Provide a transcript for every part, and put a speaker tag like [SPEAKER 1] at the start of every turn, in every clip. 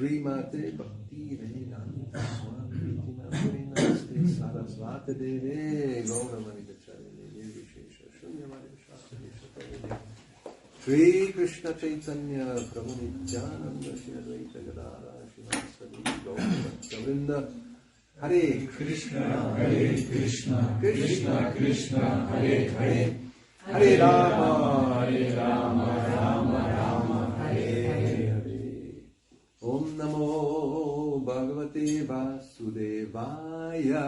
[SPEAKER 1] Srimate Bhakti-yoga Swami Sarasvati Deve Gauravani Vishesha Shunyamari Shastra Shri Krishna Chaitanya Prabhu Nityananda Shri Advaita Gadara Shri Gaura Vrinda Hare Krishna Krishna Krishna Hare Hare Hare Rama Rama Rama Hare Hare Om Namo Bhagavate Vasudevaya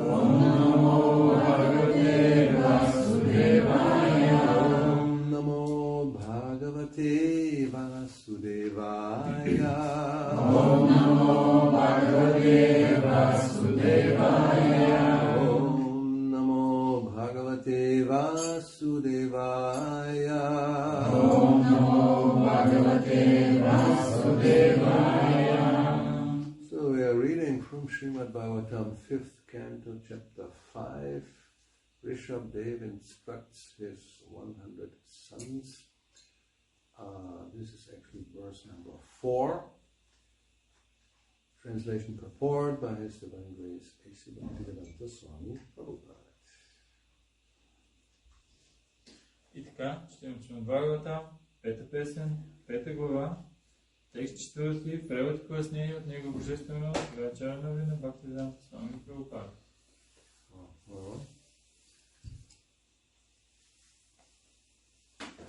[SPEAKER 2] Om Namo Bhagavate Vasudevaya
[SPEAKER 1] Om Namo Bhagavate Vasudevaya
[SPEAKER 2] Om Namo Bhagavate
[SPEAKER 1] are reading from Srimad Bhagavatam, 5th canto, chapter 5. Rishabdev instructs his 100 sons. This is actually verse number 4. Translation purport by His Divine Grace A.C. Bhakti-yoga Swami Prabhupada.
[SPEAKER 2] И така, ще учим Бхагаватам, 5-та песен, 5-та глава, текст 4, превод и пояснение от Него Божествено, Грачарна Вина, Бхакти-yoga Swami Prabhupada.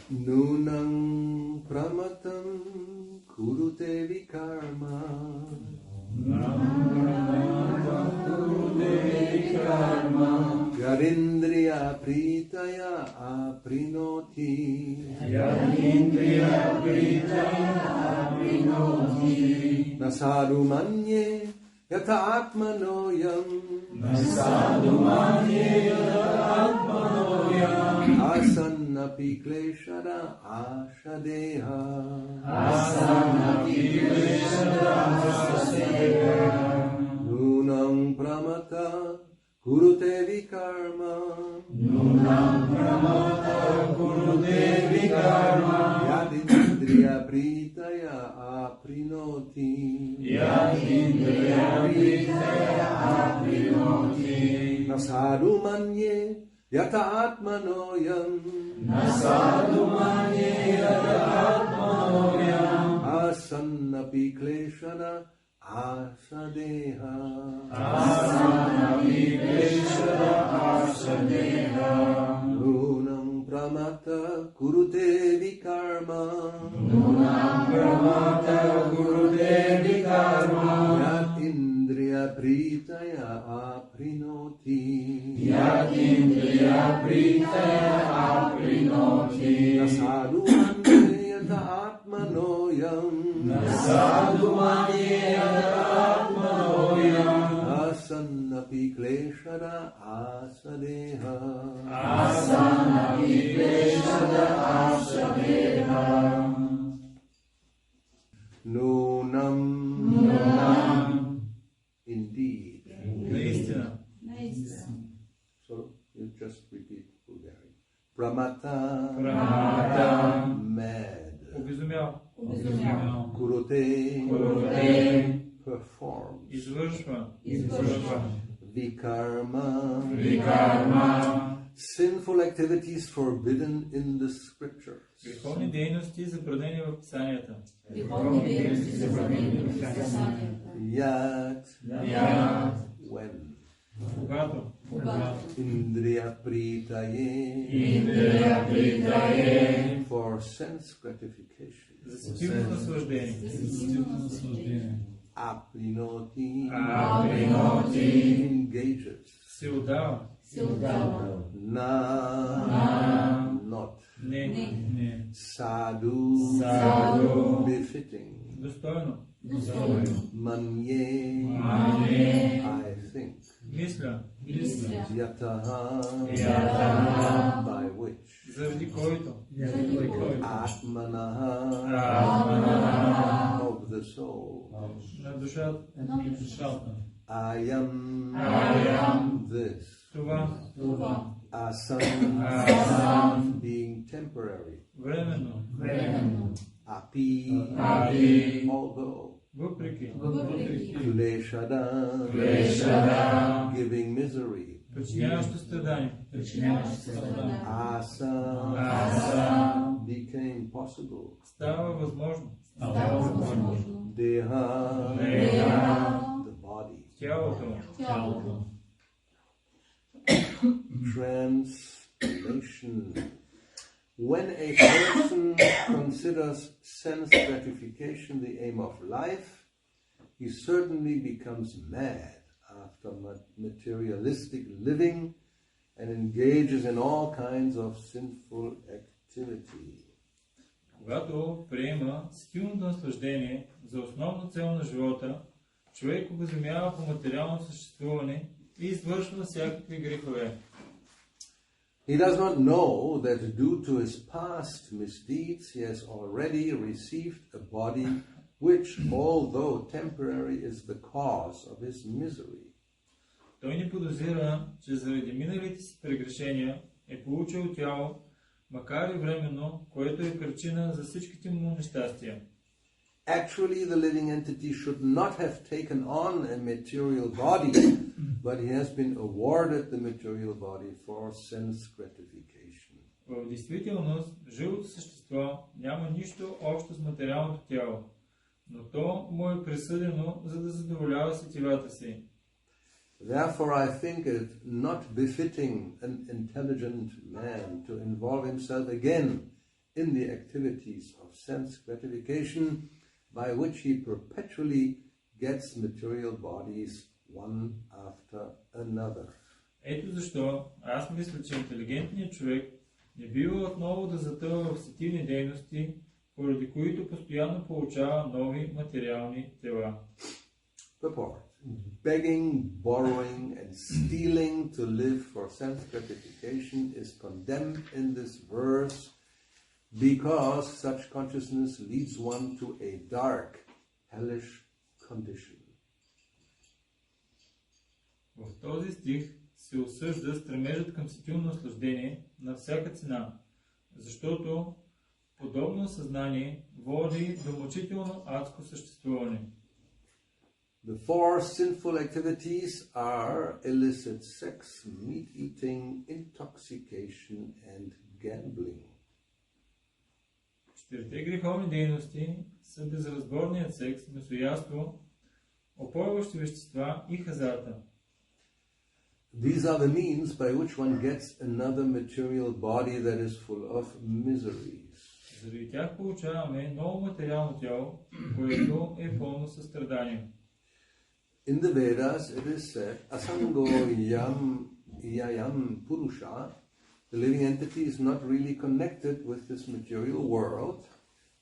[SPEAKER 1] Nunang pramatam kurute vikarma Yarindriya pritaya aprinoti Nasadu manye yata atmanoyam Asannapi kleshara ashadeha Nunam pramata kurute vikarma Yadindriya pritaya aprinoti Nasadu manye Yata atmanoyam Asannapi kleshana asadeha Nunam pramata kurute vikarma Yat indriya pritaya aprinoti Nasadu manye yata atmanoyam Asannapi kleshana asadeha Nunam Indeed.
[SPEAKER 2] Наистина.
[SPEAKER 1] So you just repeat Bulgarian. Pramata Mad
[SPEAKER 2] Обезумял.
[SPEAKER 1] Kurote Performs
[SPEAKER 2] Извършва.
[SPEAKER 1] Vikarma Sinful activities forbidden in the scriptures.
[SPEAKER 2] Греховни дейности, забранени в писанията.
[SPEAKER 1] Yat When
[SPEAKER 2] Когато
[SPEAKER 1] Indriya Pritaye for sense gratification.
[SPEAKER 2] за сетивно наслаждение.
[SPEAKER 1] Aprinoti engages.
[SPEAKER 2] Се отдава.
[SPEAKER 1] Not
[SPEAKER 2] Не.
[SPEAKER 1] Sadhu befitting.
[SPEAKER 2] Достойно.
[SPEAKER 1] Manye I think.
[SPEAKER 2] Мисля.
[SPEAKER 1] Yataha by which.
[SPEAKER 2] Заради който.
[SPEAKER 1] Atmanaha of the soul.
[SPEAKER 2] На душата.
[SPEAKER 1] I am this.
[SPEAKER 2] Това.
[SPEAKER 1] Asam being temporary.
[SPEAKER 2] Временно.
[SPEAKER 1] Api although.
[SPEAKER 2] Въпреки.
[SPEAKER 1] Kleshada giving misery.
[SPEAKER 2] Причиняващо страдание.
[SPEAKER 1] Asa became possible.
[SPEAKER 2] Става възможно.
[SPEAKER 1] Deha the body.
[SPEAKER 2] Тялото.
[SPEAKER 1] Translation. When a person considers sense gratification the aim of life, he certainly becomes mad after materialistic living and engages in all kinds of sinful activity.
[SPEAKER 2] Когато приема силното наслаждение за основна цел на живота, човек обезумява по материално съществуване и извършва всякакви грехове.
[SPEAKER 1] He does not know that due to his past misdeeds he has already received a body which, although temporary, is the cause of his misery.
[SPEAKER 2] Той не подозира, че заради миналите си прегрешения е получил тяло, макар и временно, което е причина за всичките му нещастия.
[SPEAKER 1] Actually, the living entity should not have taken on a material body, but he has been awarded the material body for sense gratification.
[SPEAKER 2] В действителност, живото същество няма нищо общо с материалното тяло, но то му е присъдено, за да задоволява сетивата си.
[SPEAKER 1] Therefore, I think it not befitting an intelligent man to involve himself again in the activities of sense gratification, by which he perpetually gets material bodies one after another.
[SPEAKER 2] Ето защо аз мисля, че интелигентният човек не бива отново да затъва в сетивни дейности, поради които постоянно получава нови материални тела.
[SPEAKER 1] Purport. Begging, borrowing, and stealing to live for sense gratification is condemned in this verse because such consciousness leads one to a dark, hellish condition.
[SPEAKER 2] В този стих се осъжда стремежът към сетивно наслаждение на всяка цена, защото подобно съзнание води до мъчително адско съществуване.
[SPEAKER 1] The four sinful activities are illicit sex, meat eating, intoxication, and gambling.
[SPEAKER 2] Четирите греховни дейности са безразборният секс, месоядство, опойващи вещества и хазарта.
[SPEAKER 1] These are the means by which one gets another material body that is full of miseries.
[SPEAKER 2] Заради тях получаваме ново материално тяло, което е пълно със страдания.
[SPEAKER 1] In the Vedas it is said, Asango yam purusha, the living entity is not really connected with this material world,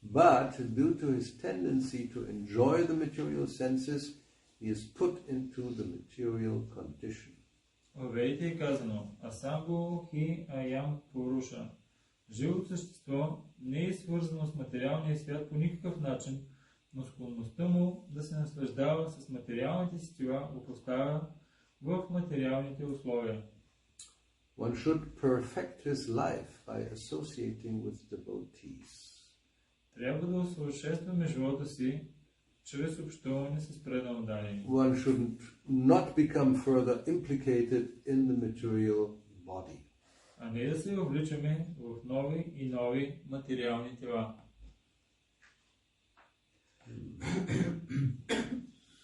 [SPEAKER 1] but due to his tendency to enjoy the material senses, he is put into the material condition.
[SPEAKER 2] В Ведите е казано, Асанго хи аям пуруша. Живото същество не е свързано с материалния свят по никакъв начин, но склонността му да се наслаждава с материалните си тела го поставя в материалните условия.
[SPEAKER 1] One should perfect his life by associating with devotees.
[SPEAKER 2] Трябва да усъвършенстваме живота си чрез общуване с преданодани.
[SPEAKER 1] One should not become further implicated in the material body.
[SPEAKER 2] А не да се въвличаме в нови и нови материални тела.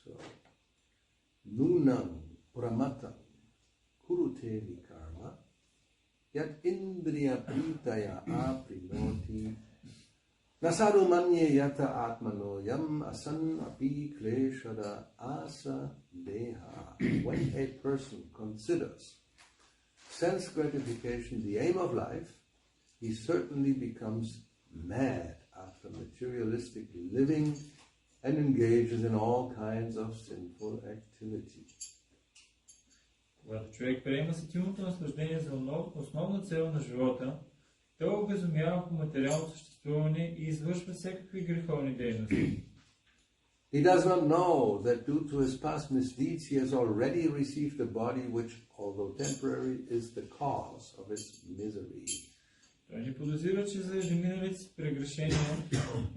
[SPEAKER 1] So, nunam pramata kurute vikarma yat indriya pritaya aprinoti nasaru manye yata atmano yam asan api kleshada asa deha. When a person considers sense gratification the aim of life, he certainly becomes mad after materialistically living and engages in all kinds of sinful activities.
[SPEAKER 2] Когато човек приема сетивното наслаждение за основна цел на живота, той обезумява по материално съществуване и извършва всякакви греховни дейности.
[SPEAKER 1] He does not know that due to his past misdeeds he has already received a body which, although temporary, is the cause of his misery.
[SPEAKER 2] Той не подозира, че заради миналите си прегрешения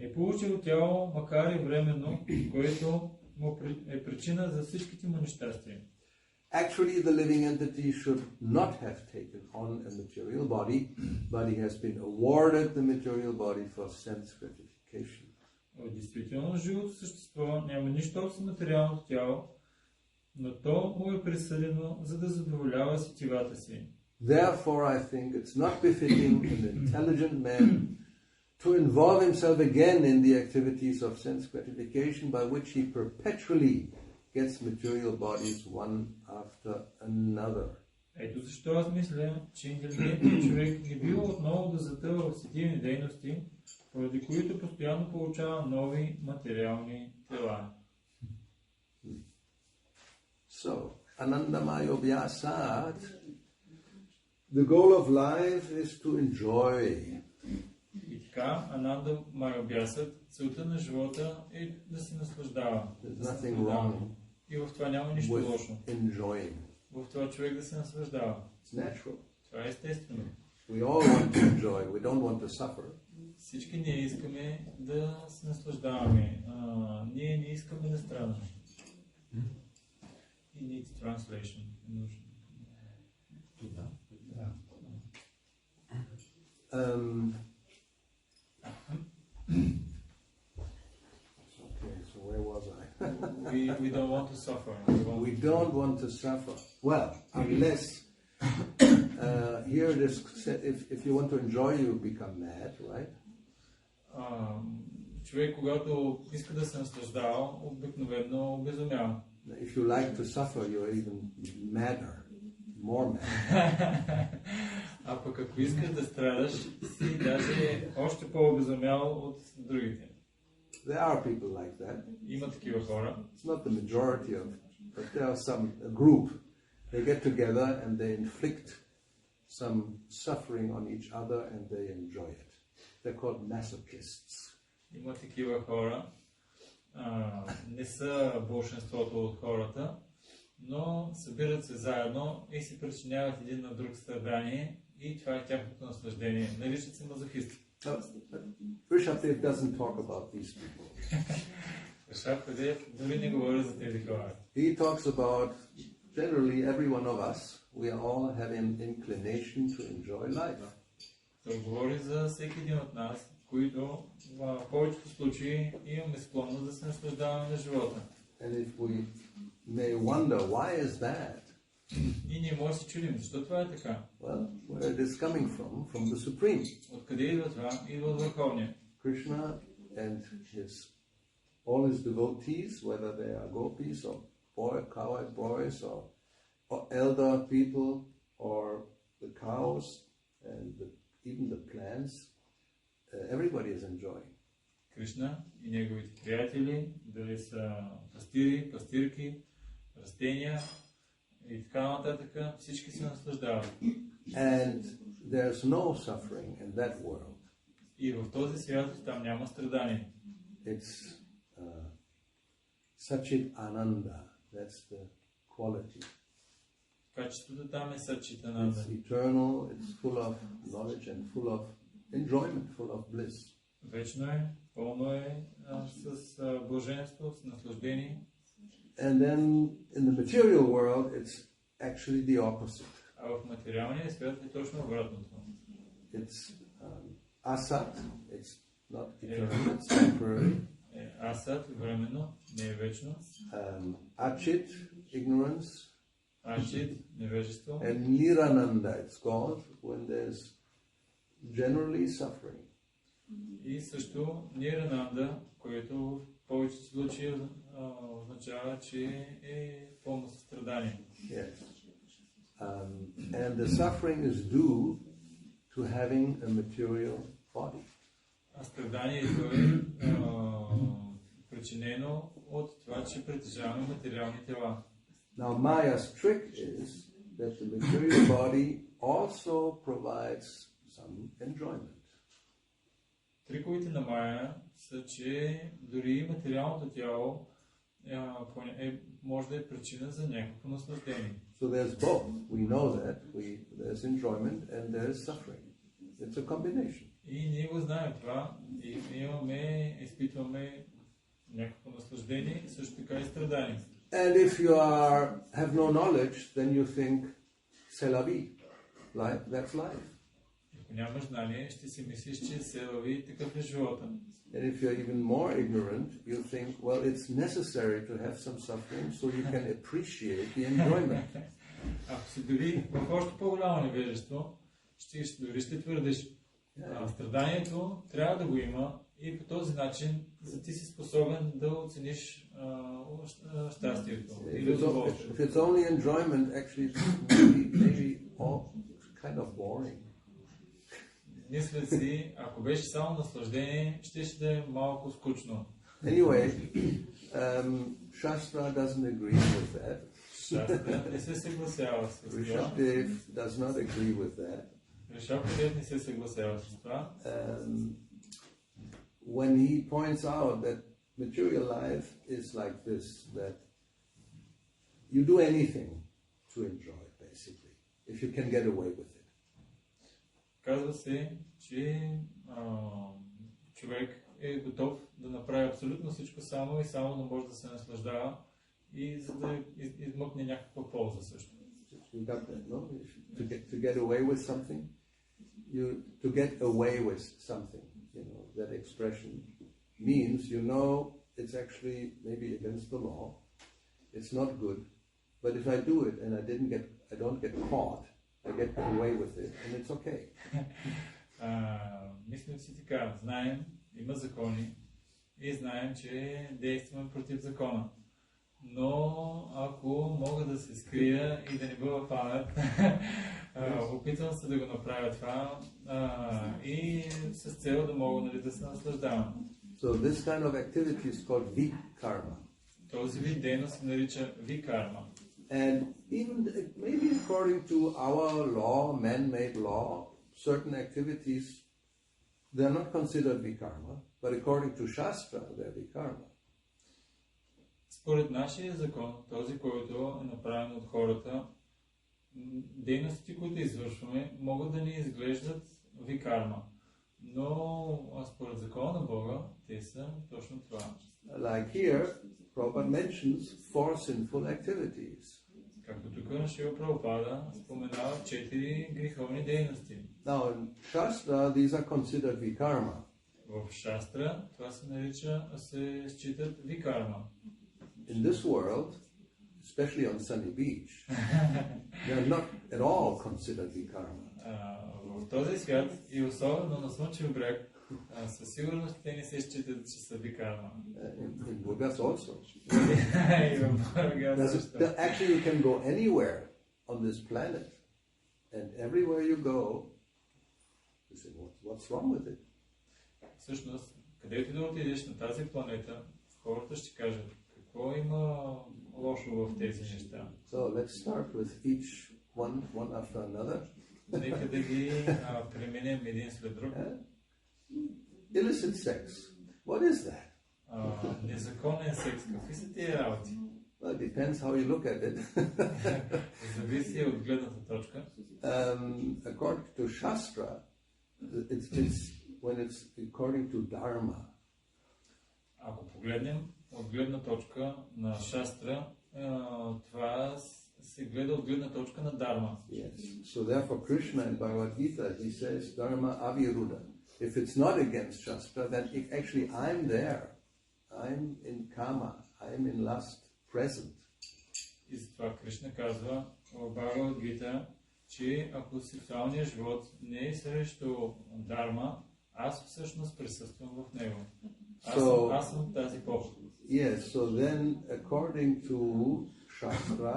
[SPEAKER 2] е получил тяло, макар и временно, което му е причина за всичките му нещастия.
[SPEAKER 1] Actually, the living entity should not have taken on a material body, but he has been awarded the material body for sense gratification.
[SPEAKER 2] Действително, живото същество няма нищо общо с материалното тяло, но то му е присъдено, за да задоволява сетивата си.
[SPEAKER 1] Therefore, I think it's not befitting an intelligent man to involve himself again in the activities of sense gratification by which he perpetually gets material bodies one after another.
[SPEAKER 2] Ето защо аз мисля, че интелигентният човек не бива отново да затъва в сетивни дейности, поради които постоянно получава нови материални тела.
[SPEAKER 1] So, Anandamayo the goal of life is to enjoy.
[SPEAKER 2] И така, Ананда Майобясът, целта на живота е да се наслаждава.
[SPEAKER 1] There's nothing wrong
[SPEAKER 2] И в това няма нищо
[SPEAKER 1] with
[SPEAKER 2] лошо.
[SPEAKER 1] enjoying.
[SPEAKER 2] В това човек да се наслаждава.
[SPEAKER 1] It's natural.
[SPEAKER 2] Това е естествено.
[SPEAKER 1] We all want to enjoy. We don't want to suffer.
[SPEAKER 2] Всички ние искаме да се наслаждаваме. Ние не искаме да страдаме. He needs translation.
[SPEAKER 1] Okay, so where was I?
[SPEAKER 2] We don't want to suffer.
[SPEAKER 1] We don't want to suffer. Well, unless here it is said, if you want to enjoy, you become mad, right?
[SPEAKER 2] Човек, когато иска да се наслаждава, обикновено обезумява.
[SPEAKER 1] If you like to suffer, you're even madder, more mad.
[SPEAKER 2] А пък ако искаш да страдаш, си даже още по-обезумял от другите.
[SPEAKER 1] There are people like that.
[SPEAKER 2] Има такива хора.
[SPEAKER 1] It's not the majority of, but there are a group. They get together and they inflict some suffering on each other and they enjoy it. They're called masochists.
[SPEAKER 2] Има такива хора. Не са большинството от хората, но събират се заедно и си причиняват един на друг страдание и това е тяхното наслаждение. Наричат се мазохисти.
[SPEAKER 1] Rishabdev doesn't talk about these people.
[SPEAKER 2] Rishabdev дори не говори за тези хора.
[SPEAKER 1] He talks about generally every one of us. We all have an inclination to enjoy life.
[SPEAKER 2] Той говори за всеки един от нас, които в повечето случаи имаме склонност да се наслаждаваме на живота.
[SPEAKER 1] And if we may wonder why is that?
[SPEAKER 2] И ние може да се чудим, защо това е така?
[SPEAKER 1] Well, where it is coming from the Supreme.
[SPEAKER 2] Откъде идва това? Идва от Върховния.
[SPEAKER 1] Krishna and all his devotees, whether they are gopis or cowherd boys or elder people or the cows and even the plants, everybody is enjoying.
[SPEAKER 2] Кришна и неговите приятели, дали са пастири, пастирки, растения и така нататък, всички се наслаждават.
[SPEAKER 1] And there's no suffering in that world.
[SPEAKER 2] И в този свят там няма страдание.
[SPEAKER 1] It's Sachit Ananda. That's the quality.
[SPEAKER 2] Качеството там е Сачит Ананда.
[SPEAKER 1] It's eternal, it's full of knowledge and full of enjoyment, full of bliss.
[SPEAKER 2] Вечно е, пълно е с блаженство, с наслаждение.
[SPEAKER 1] And then in the material world, it's actually the opposite.
[SPEAKER 2] А в материалния свят е точно обратното.
[SPEAKER 1] It's asat, it's not eternal, it's temporary.
[SPEAKER 2] Асат временно, не е вечно.
[SPEAKER 1] Achit, ignorance.
[SPEAKER 2] Achit, невежество.
[SPEAKER 1] And Nirananda, it's called when there's generally suffering.
[SPEAKER 2] И също Нирананда, което в повечето случаи означава, че е пълно състрадание.
[SPEAKER 1] Yes. And the suffering is due to having a material body.
[SPEAKER 2] А страданието е причинено от това, че притежаваме материални тела.
[SPEAKER 1] Now Maya's trick is that the material body also provides some enjoyment.
[SPEAKER 2] Триковете на Майя са, че дори материалното тяло може да е причина за някакво наслаждение.
[SPEAKER 1] So there's both. We know that. There's enjoyment and there's suffering. It's a combination.
[SPEAKER 2] И ние го знаем това и изпитваме някакво наслаждение и също така и страдание.
[SPEAKER 1] And if you have no knowledge, then you think, c'est la vie. That's life.
[SPEAKER 2] Ако нямаш знание, ще си мислиш, че c'est la vie, такъв е живота.
[SPEAKER 1] And if you're even more ignorant, you think, well, it's necessary to have some suffering so you can appreciate the enjoyment.
[SPEAKER 2] Ако си дори в още по-голямо невежество, дори ще твърдиш, страданието трябва да го има и по този начин ти си способен да оцениш щастието или удоволствието.
[SPEAKER 1] If it's only enjoyment, actually it's maybe all kind of boring.
[SPEAKER 2] Мисля си, ако беше само наслаждение, ще да е малко скучно.
[SPEAKER 1] Anyway, Shastra doesn't agree with that.
[SPEAKER 2] Shastra не се съгласява с това.
[SPEAKER 1] Rishabdev does not agree with that.
[SPEAKER 2] Rishabdev не се съгласява с това.
[SPEAKER 1] when he points out that material life is like this, that you do anything to enjoy it, basically, if you can get away with it.
[SPEAKER 2] Казва се, че човек е готов да направи абсолютно всичко само и само да може да се наслаждава и за да измъкне някаква полза също.
[SPEAKER 1] You got that, no? To get away with something, to get away with something, that expression means it's actually maybe against the law, it's not good, but if I do it and I don't get caught, I get away with it, and it's okay.
[SPEAKER 2] Мислим си така, знаем, има закони и знаем, че действаме против закона. Но ако мога да се скрия и да не бъда фанат, опитвам се да го направя това и с цел да мога да се наслаждавам.
[SPEAKER 1] So this kind of activity is called vikarma.
[SPEAKER 2] Този вид дейност се нарича викарма.
[SPEAKER 1] And even maybe according to our law, man-made law, certain activities, they're not considered vikarma, but according to Shastra, they're vikarma.
[SPEAKER 2] Според нашия закон, този, който е направен от хората, дейностите, които извършваме, могат да ни изглеждат викарма. Но според закона на Бога, те са точно това.
[SPEAKER 1] Like here, Prabhupada mentions 4 sinful activities.
[SPEAKER 2] Както тук Шрила Прабхупада споменава 4 греховни дейности.
[SPEAKER 1] Now in Shastra, these are considered vikarma.
[SPEAKER 2] В Шастра това се считат викарма.
[SPEAKER 1] In this world, especially on Sunny Beach, they're not at all considered vikarma.
[SPEAKER 2] В този свят и особено на Слънчев бряг, със сигурност те не се считат, че са викарма.
[SPEAKER 1] In Burgas also.
[SPEAKER 2] И в Бургас също.
[SPEAKER 1] Actually, you can go anywhere on this planet, and everywhere you go, you say, what's wrong with it?
[SPEAKER 2] Всъщност, където да отидеш на тази планета, хората ще кажат, какво има лошо в тези неща.
[SPEAKER 1] So let's start with each one after another.
[SPEAKER 2] Нека да ги преминем един след друг.
[SPEAKER 1] Illicit sex. What is that?
[SPEAKER 2] Незаконен секс. Какви са тия работи?
[SPEAKER 1] Well, it depends how you look at it.
[SPEAKER 2] Зависи от гледната точка.
[SPEAKER 1] According to Shastra, when it's according to Dharma.
[SPEAKER 2] Ако погледнем от гледна точка на Шастра, това се гледа от гледна точка на Дарма.
[SPEAKER 1] Yes. So therefore Krishna in Bhagavad Gita, he says Dharma aviruddha. If it's not against Shastra, then actually I'm there. I'm in kama. I'm in lust present.
[SPEAKER 2] И затова Кришна казва в Бхагавад Гита, че ако сексуалният живот не е срещу Дарма, аз всъщност присъствам в него. Аз съм тази поход.
[SPEAKER 1] Yes, so then according to Shastra,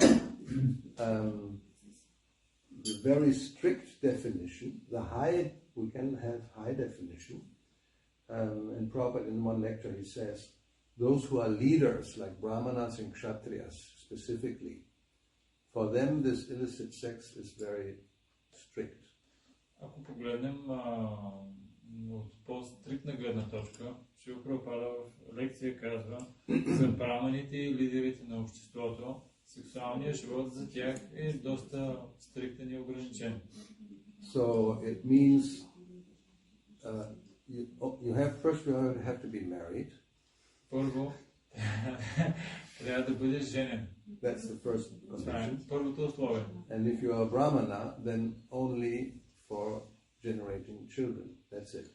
[SPEAKER 1] the very strict definition, we can have high definition, and Prabhupada in one lecture he says, those who are leaders like Brahmanas and Kshatriyas specifically, for them this illicit sex is very strict.
[SPEAKER 2] Ако погледнем от по-стриктна гледна точка, Шрила Прабхупада в лекция казва, за браманите и лидерите на обществото, сексуалният живот за тях е доста стриктен и ограничен.
[SPEAKER 1] So it means you have to be married.
[SPEAKER 2] Първо, трябва да бъдеш женен.
[SPEAKER 1] That's the first condition.
[SPEAKER 2] Първото условие.
[SPEAKER 1] And if you are a brahmana, then only for generating children. That's it.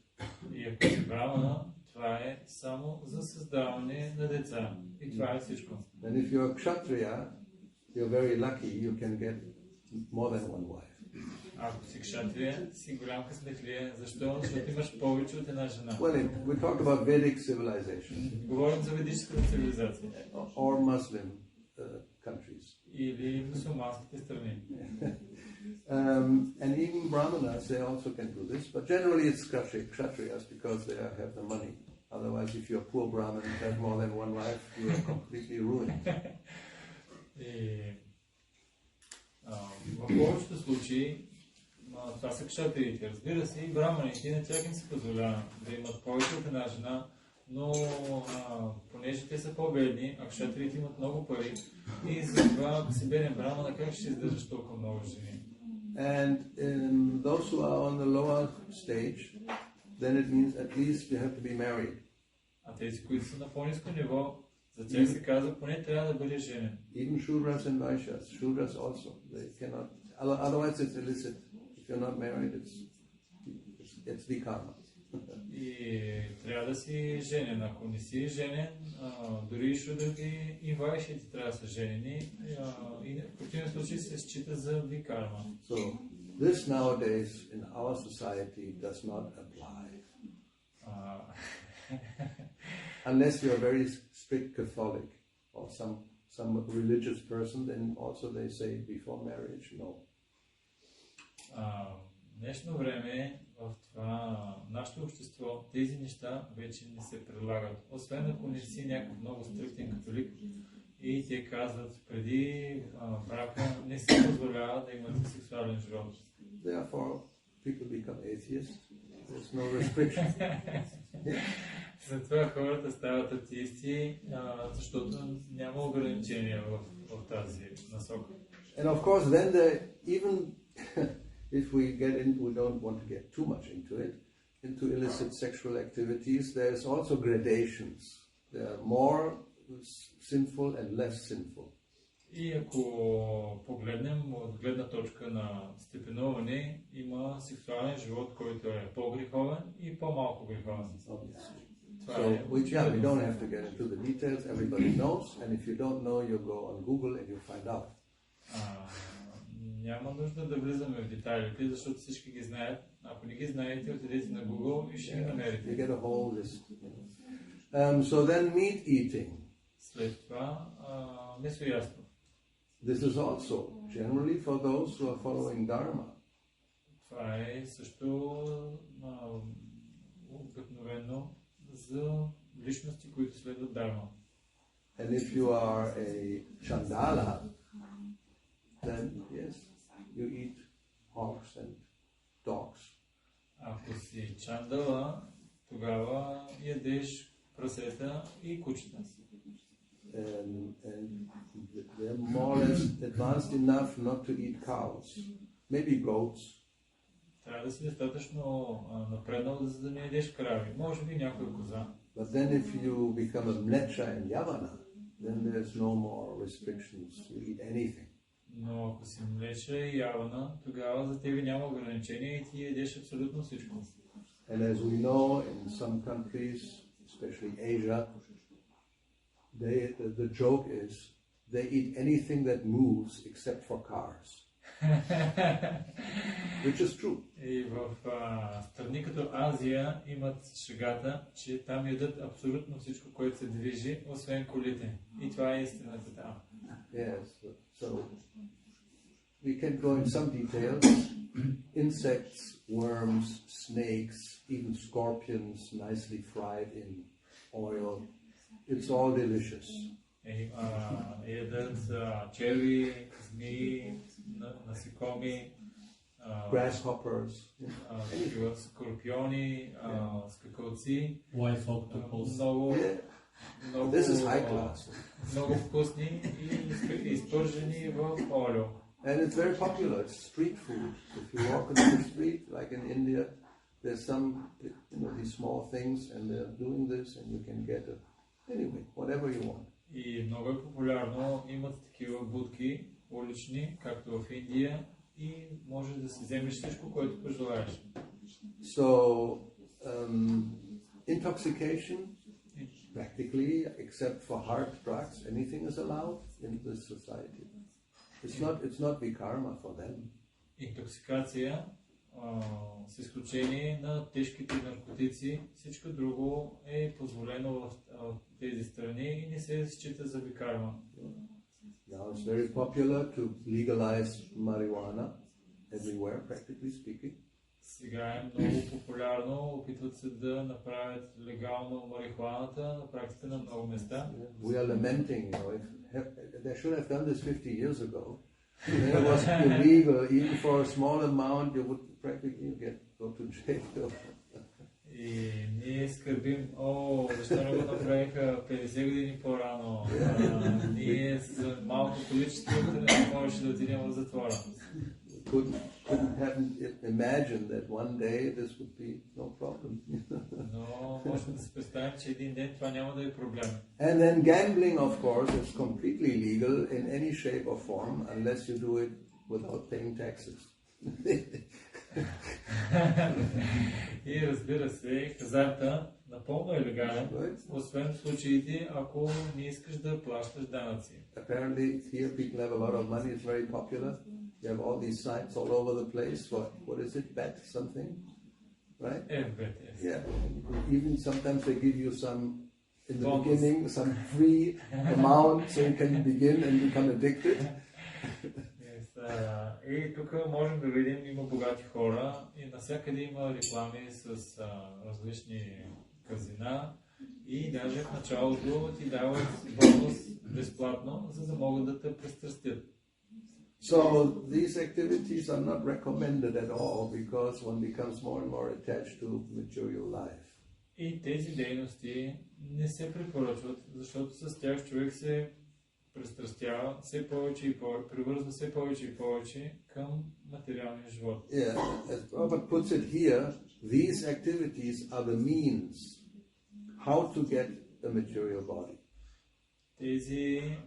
[SPEAKER 2] И ако си брамана, това е само за създаване на деца. И това е всичко.
[SPEAKER 1] And if you are kshatriya, you're very lucky. You can get more than one wife.
[SPEAKER 2] Ако си кшатрия, си голям късметлия. Защо? Защото имаш повече от една жена.
[SPEAKER 1] Well, we talk about Vedic civilization.
[SPEAKER 2] Говорим за ведическата цивилизация.
[SPEAKER 1] Or Muslim countries.
[SPEAKER 2] Или мусулманските страни.
[SPEAKER 1] And even brahmanas, they also can do this, but generally it's kshatriyas because they have the money. Otherwise, if you're a poor brahmin and have more than one wife, you are completely ruined.
[SPEAKER 2] В повечето случаи това са кшатрите. Разбира се, и браманите на тях им се позволява да имат повече от една жена, но понеже те са по-бедни, а кшатрите имат много пари и затова ако си беден брамана, как ще издържаш толкова много жени?
[SPEAKER 1] And those who are on the lower stage, then it means at least you have to be married.
[SPEAKER 2] А тези, които са на по-ниско ниво, за тях се казва, поне трябва да бъде женен.
[SPEAKER 1] Even Shudras and Vaishyas, Shudras also, they cannot, otherwise it's illicit. If you're not married, it's vikarma.
[SPEAKER 2] И трябва да си женен. Ако не си женен, дори и шудрите и вайшите трябва да са женени, и в противен случай се счита за викарма.
[SPEAKER 1] So this nowadays in our society does not apply. Unless you're a very strict Catholic or some religious person, then also they say before marriage, no.
[SPEAKER 2] В днешно време в това нашето общество тези неща вече не се предлагат. Освен ако не си някакъв много стриктен католик и те казват преди брака не се позволява да имате сексуален живот.
[SPEAKER 1] Therefore, people become atheists. There's no restriction.
[SPEAKER 2] Затова хората стават атеисти, защото няма ограничения в тази насока.
[SPEAKER 1] And of course, then even if we don't want to get too much into it, into illicit sexual activities, there's also gradations. There are more sinful and less sinful.
[SPEAKER 2] И ако погледнем от гледна точка на степенуване, има сексуален живот, който е по-греховен и по-малко греховен.
[SPEAKER 1] So we don't have to get into the details. Everybody knows, and if you don't know, you go on Google and you find out.
[SPEAKER 2] Няма нужда да влизаме в детайлите, защото всички ги знаят. Ако не ги знаете, отидете на Google и ще ги намерите.
[SPEAKER 1] You get a whole list. So then meat eating.
[SPEAKER 2] След това месояство.
[SPEAKER 1] This is also generally for those who are following Dharma.
[SPEAKER 2] Това е също обикновено за личности, които следват Дharma.
[SPEAKER 1] And if you are a Chandala, then yes, you eat hogs and dogs.
[SPEAKER 2] Ако си чандала, тогава ядеш прасета и кучета.
[SPEAKER 1] And they're more or less advanced enough not to eat cows, maybe goats.
[SPEAKER 2] Трябва да си достатъчно напреднал, за да не ядеш крави. Може би някоя коза.
[SPEAKER 1] But then if you become a mlecha in Yavana, then there's no more restrictions to eat anything.
[SPEAKER 2] Но ако си млеча и явана, тогава за тебе няма ограничения и ти ядеш абсолютно всичко.
[SPEAKER 1] And as we know, in some countries, especially Asia, the joke is they eat anything that moves except for cars. Which is true.
[SPEAKER 2] И в страни като Азия имат шегата, че там ядат абсолютно всичко, което се движи, освен колите. И това е истината там.
[SPEAKER 1] Yes, so we can go in some details. Insects, worms, snakes, even scorpions, nicely fried in oil. It's all delicious.
[SPEAKER 2] Ядат черви, змии, насекоми,
[SPEAKER 1] grasshoppers,
[SPEAKER 2] скорпиони, скакалци.
[SPEAKER 3] Wife octopus.
[SPEAKER 2] Много,
[SPEAKER 1] this is high class.
[SPEAKER 2] Много вкусни и изпържени в олио.
[SPEAKER 1] And it's very popular. It's street food. If you walk in the street, like in India, there's some, these small things, and they're doing this, and you can get it. Anyway, whatever you want.
[SPEAKER 2] И много е популярно, имат такива будки улични, както в Индия, и можеш да си вземеш всичко, което пожелаеш.
[SPEAKER 1] So, intoxication, practically, except for hard drugs, anything is allowed in this society. It's not vikarma for them.
[SPEAKER 2] Интоксикация, с изключение на тежките наркотици, всичко друго е позволено в тези страни и не се счита за викарма.
[SPEAKER 1] Now it's very popular to legalize marijuana everywhere, practically speaking.
[SPEAKER 2] Сега е много популярно, опитват се да направят легално марихуаната на практика на много места.
[SPEAKER 1] We are lamenting, they should have done this 50 years ago. It was illegal, even for a small amount, you would practically go to jail.
[SPEAKER 2] И ние скърбим, защо не го направиха 50 години по-рано? Ние за малко количество можеше да отидем в затвора.
[SPEAKER 1] Couldn't have imagined that one day this would be no problem.
[SPEAKER 2] Но можем да се представим, че един ден това няма да е проблем.
[SPEAKER 1] And then gambling, of course, is completely legal in any shape or form, unless you do it without paying taxes.
[SPEAKER 2] И разбира се, хазарта напълно е легален, освен в случаите, ако не искаш да плащаш данъци.
[SPEAKER 1] Apparently, here people have a lot of money. It's very popular. You have all these sites all over the place. What is it? Bet something, right?
[SPEAKER 2] Bet, yes.
[SPEAKER 1] Yeah. Even sometimes they give you some in the beginning, some free amount so you can begin and become addicted.
[SPEAKER 2] И тук можем да видим, има богати хора и навсякъде има реклами с различни казина и даже в началото ти дават бонус безплатно, за да могат да те пристрастят.
[SPEAKER 1] So these activities are not recommended at all because one becomes more and more attached to material life.
[SPEAKER 2] И тези дейности не се препоръчват, защото с тях човек се пристрастява все повече и повече, привързва все повече и повече към материалния живот.
[SPEAKER 1] Yeah, as Prabhupada puts it here, these activities are the means how to get a material body.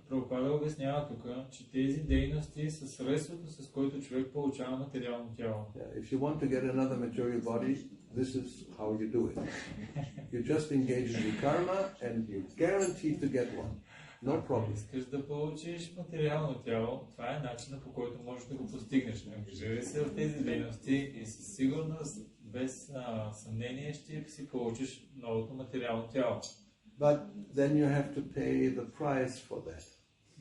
[SPEAKER 2] Прабхупада обяснява тук, че тези дейности са средството, с което човек получава материално тяло.
[SPEAKER 1] Yeah, if you want to get another material body, this is how you do it. You just engage in the karma and you're guaranteed to get one. No problem.
[SPEAKER 2] Искаш да получиш материално тяло, това е начинът, по който можеш да го постигнеш. Ангажирай се в тези дейности и със сигурност, без съмнение, ще си получиш новото материално тяло.
[SPEAKER 1] But then you have to pay the price for that.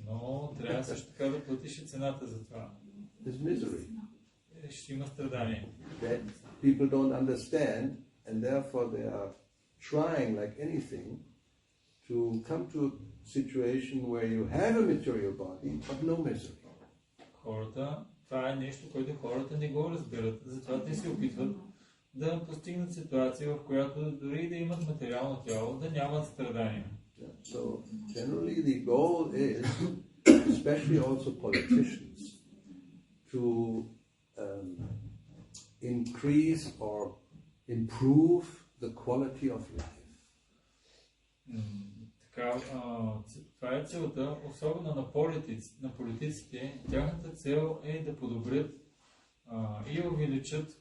[SPEAKER 2] Но трябва също така да платиш и цената за това.
[SPEAKER 1] There's misery.
[SPEAKER 2] Ще има страдание.
[SPEAKER 1] That people don't understand, and therefore they are trying like anything to come to a situation where you have a material body, but no misery.
[SPEAKER 2] Това е нещо, което хората не го разбират. Затова те се опитват да постигнат ситуация, в която дори да имат материално тяло, да нямат страдания.
[SPEAKER 1] So generally the goal is, especially also politicians, to increase or improve the quality of life.
[SPEAKER 2] Това е целта, особено на политиците. Тяхната цел е да подобрят и увеличат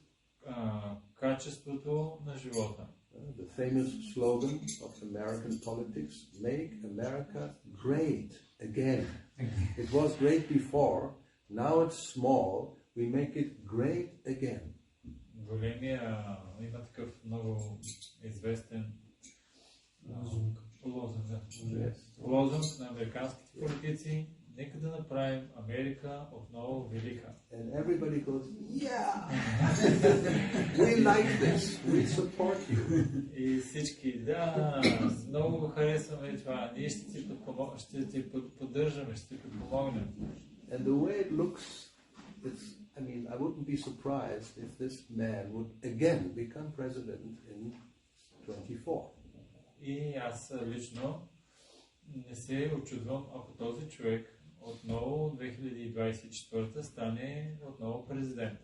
[SPEAKER 2] качеството на живота.
[SPEAKER 1] The famous slogan of American politics, make America great again. It was great before, now it's small, we make it great again.
[SPEAKER 2] Има такъв много известен лозунг на американските политици. Нека да направим Америка отново велика.
[SPEAKER 1] And everybody goes, yeah, we like this, we support you.
[SPEAKER 2] И всички, да, много харесваме това, ние ще ти поддържаме, ще ти подпомогнем.
[SPEAKER 1] And the way it looks, I wouldn't be surprised if this man would again become president in 24. И
[SPEAKER 2] аз лично не се очудвам, ако този човек отново 2024 стане отново президент.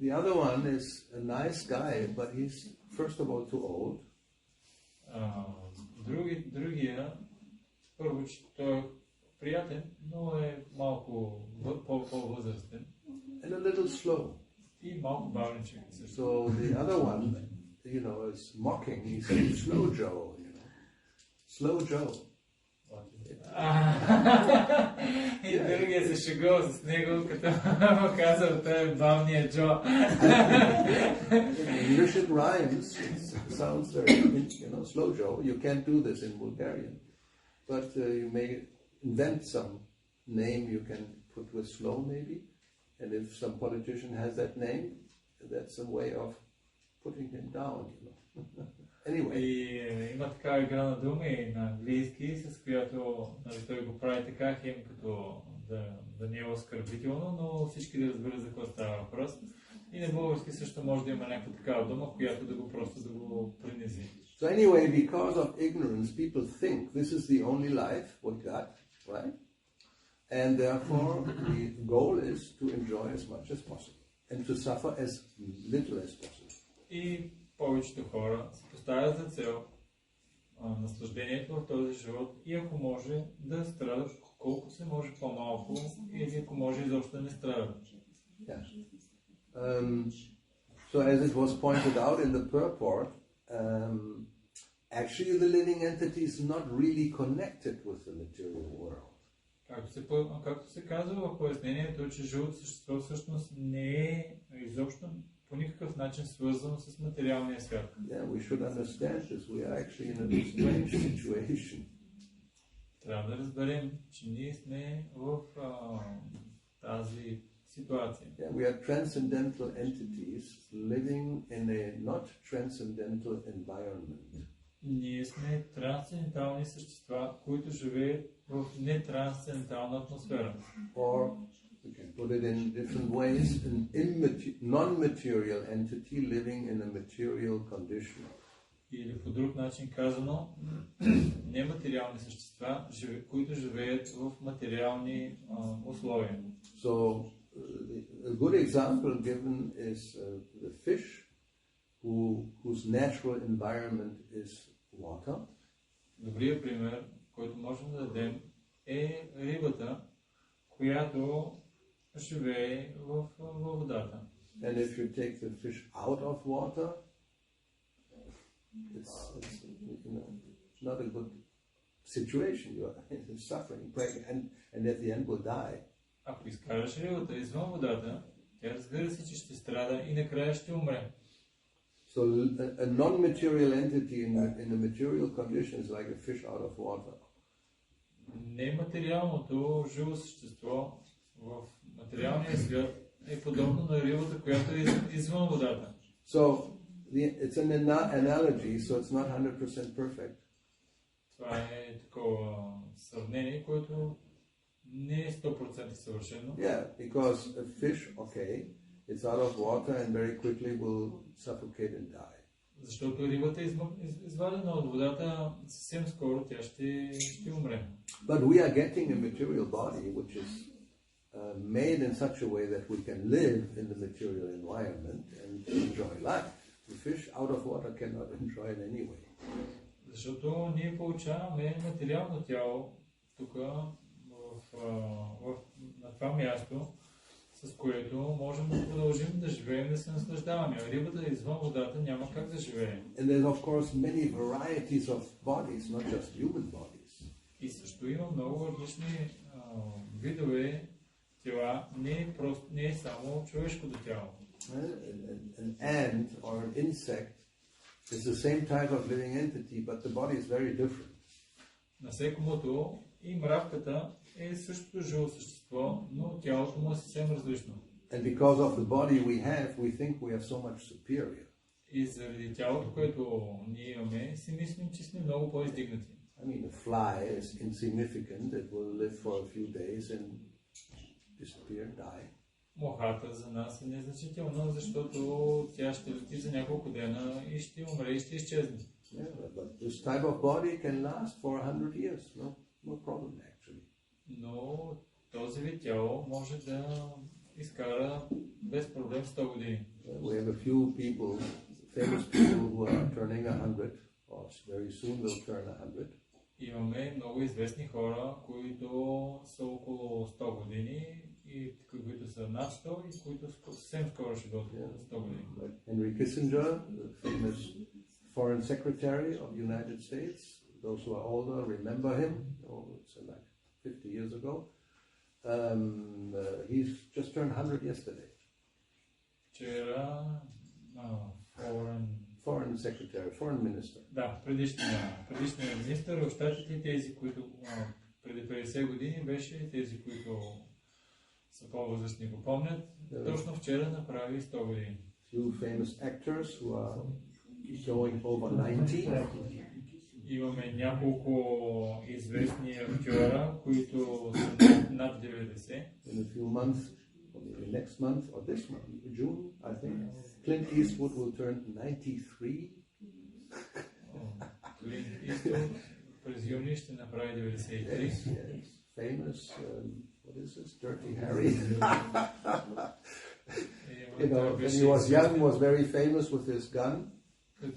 [SPEAKER 1] The other one is a nice guy, but he's first of all too old.
[SPEAKER 2] Другия, първо, че той е приятен, но е малко по-възрастен.
[SPEAKER 1] And a little slow.
[SPEAKER 2] И малко бавничък.
[SPEAKER 1] So the other one, is mocking. He said, "Slow Joe, Slow Joe."
[SPEAKER 2] И другия се шегува с него, като му казал, той е бавния Джо.
[SPEAKER 1] English it rhymes. It sounds very, Slow Joe. You can't do this in Bulgarian, but you may invent some name you can put with slow maybe, and if some politician has that name, that's a way of putting him down. Anyway.
[SPEAKER 2] И има такава игра на думи на английски, с която той го прави така, хем като да не е оскърбително, но всички да разберат за какво става въпрос. И на български също може да има някаква такава дума, която да го просто да го принизи.
[SPEAKER 1] So anyway, because of ignorance, people think this is the only life we got, right? And therefore, the goal is to enjoy as much as possible and to suffer as little as possible.
[SPEAKER 2] И повечето хора се поставят за цел наслаждението в този живот и ако може да страдат колко се може по-малко или ако може изобщо да не страдат.
[SPEAKER 1] Yeah. So as it was pointed out in the purport, actually the living entity is not really connected with the material world.
[SPEAKER 2] Както се казва в пояснението, че живото същество всъщност не е изобщо по никакъв начин свързано с материалния свят.
[SPEAKER 1] Yeah, we should understand this. We are actually in a strange situation.
[SPEAKER 2] Трябва да разберем, че ние сме в тази ситуация.
[SPEAKER 1] Yeah, we are transcendental entities living in a not transcendental environment.
[SPEAKER 2] Ние сме трансцендентални същества, които живеят в нетрансцендентална атмосфера.
[SPEAKER 1] Or we can put it in different ways, an non-material entity living in a material condition.
[SPEAKER 2] Или по друг начин казано, нематериални същества, които живеят в материални условия.
[SPEAKER 1] So a good example given is the fish whose natural environment is water.
[SPEAKER 2] Добрият пример, който можем да дадем, е рибата, която живее в водата.
[SPEAKER 1] And if you take the fish out of water, it's not a good situation. You're suffering, and at the end will die.
[SPEAKER 2] Ако изкараш рибата извън водата, тя разбира се, че ще страда и накрая ще умре.
[SPEAKER 1] So a non-material entity in a material condition is like a fish out of water.
[SPEAKER 2] Нематериалното живо същество в материалния свят е подобно на рибата, която е извън водата.
[SPEAKER 1] So it's an analogy, so it's not 100% perfect.
[SPEAKER 2] Това е такова сравнение, което не е 100% съвършено.
[SPEAKER 1] Yeah, because a fish, okay, it's out of water and very quickly will suffocate and die.
[SPEAKER 2] Защото рибата е извадена от водата, съвсем скоро тя ще умре.
[SPEAKER 1] But we are getting a material body which is made in such a way that we can live in the material environment and enjoy life. The fish out of water cannot enjoy it anyway.
[SPEAKER 2] Защото ние получаваме материално тяло тук на това място, с което можем да продължим да живеем, да се наслаждаваме. А рибата извън водата няма как да живее.
[SPEAKER 1] And there's of course many varieties of bodies, not just human bodies.
[SPEAKER 2] И също има много различни видове тела, не е само човешкото тяло.
[SPEAKER 1] An ant or an insect is the same type of living entity, but the body is very different.
[SPEAKER 2] Насекомото и мравката е същото живо същество, но тялото му е съвсем различно.
[SPEAKER 1] And because of the body we think we are so much superior.
[SPEAKER 2] И заради тялото, което ние имаме, си мислим, че сме много по-издигнати.
[SPEAKER 1] I mean, a fly is insignificant. It will live for a few days and disappear, die.
[SPEAKER 2] Мухата за нас е незначителна, защото тя ще лети за няколко дена и ще умре и ще изчезне.
[SPEAKER 1] Yeah, but this type of body can last for 100 years. No problem actually.
[SPEAKER 2] Но този вид тяло може да изкара без проблем 100 години.
[SPEAKER 1] We have a few people, famous people who are turning 100, or very soon will turn 100.
[SPEAKER 2] Имаме много известни хора, които са около 100 години и които са над 100 и които съвсем скоро ще бъдат 100 години.
[SPEAKER 1] Henry Kissinger, the famous Foreign Secretary of the United States, those who are older remember him. It's like 50 years ago. He's just turned 100 yesterday.
[SPEAKER 2] Вчера
[SPEAKER 1] Foreign Secretary, Foreign Minister.
[SPEAKER 2] Да, предишният министър в щатите, тези, които преди 50 години беше, тези, които са по-възрастни го помнят, точно вчера направи 100 години.
[SPEAKER 1] Few famous actors who are going over 90.
[SPEAKER 2] Имаме няколко известни актьора, които са над 90.
[SPEAKER 1] In a few months, or maybe next month, or this month, June, I think, Clint Eastwood will turn 93.
[SPEAKER 2] Клинт Иствуд през юни ще направи 93.
[SPEAKER 1] Yes. Famous, what is this? Dirty Harry. You know, when he was young, was very famous with his gun.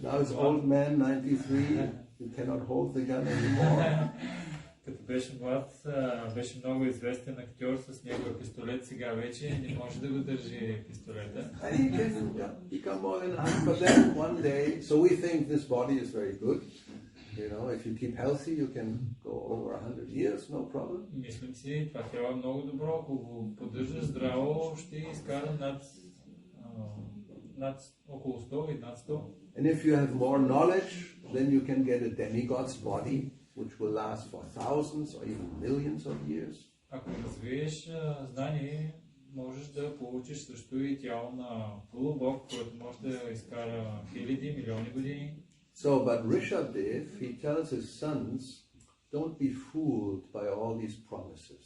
[SPEAKER 1] Now he's old man, 93. You cannot hold the gun anymore.
[SPEAKER 2] Като беше млад, беше много известен актьор с неговия пистолет. Сега вече не може да го държи пистолета.
[SPEAKER 1] And he can become more than 100. But then one day, so we think this body is very good. You know, if you keep healthy, you can go over 100 years, no problem.
[SPEAKER 2] Мислим си, това тяло е много добро. Ако го поддържаш здраво, ще изкара над около 100 и над 100.
[SPEAKER 1] And if you have more knowledge, then you can get a demigod's body, which will last for thousands or even millions of years.
[SPEAKER 2] Ако развиеш знание, можеш да получиш също и тяло на полубог, който може да изкара хиляди, милиони години.
[SPEAKER 1] So, but Rishabdev, he tells his sons, don't be fooled by all these promises.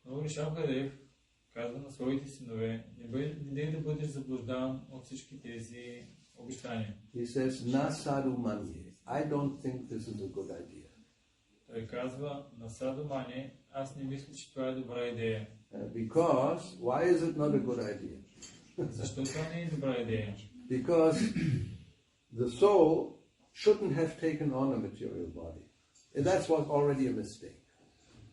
[SPEAKER 2] Но Ришабдев казва на своите синове, не да бъдеш заблуждан от всички тези обещания.
[SPEAKER 1] He says, na sadhu manye. I don't think this is a good idea.
[SPEAKER 2] Той казва на саду мане, аз не мисля, че това е добра идея.
[SPEAKER 1] Because, why is it not a good idea?
[SPEAKER 2] Защо това не е добра идея?
[SPEAKER 1] Because the soul shouldn't have taken on a material body. And that was already a mistake.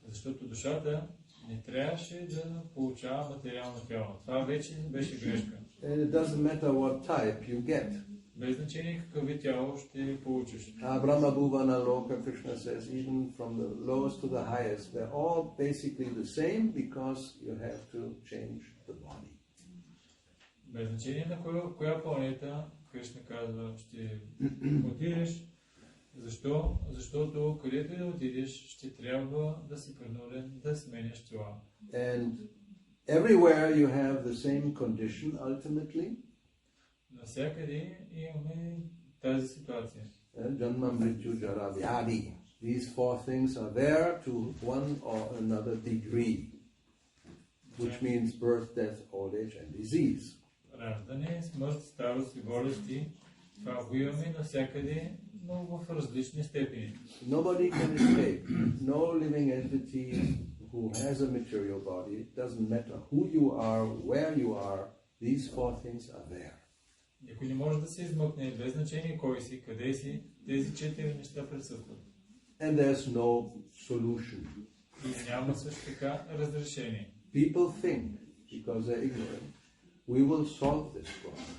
[SPEAKER 2] Защото душата не трябваше да получава материално тяло. Това вече беше грешка.
[SPEAKER 1] And it doesn't matter what type you get.
[SPEAKER 2] Без значение какъв вид тяло ще получиш.
[SPEAKER 1] Brahma Bhuvana Loka, Krishna says, even from the lowest to the highest, they're all basically the same because you have to change the body.
[SPEAKER 2] Без значение на коя планета, Кришна казва, ще отидеш. Защо? Защото където и да отидеш, ще трябва да си принуден да сменяш тела.
[SPEAKER 1] And everywhere you have the same condition ultimately.
[SPEAKER 2] Навсякъде имаме тази ситуация.
[SPEAKER 1] Janma, Mrityu, Jara, Vyadi. These four things are there to one or another degree, which means birth, death, old age, and disease.
[SPEAKER 2] Раждане, смърт, старост и болести, това го имаме навсякъде, но в различни степени.
[SPEAKER 1] Nobody can escape. No living entity who has a material body, it doesn't matter who you are, where you are, these four things are there.
[SPEAKER 2] Никой не може да се измъкне, без значение кой си, къде си, тези четири неща присъстват.
[SPEAKER 1] And there's no solution.
[SPEAKER 2] И няма също така разрешение.
[SPEAKER 1] People think, because they're ignorant, we will solve this problem.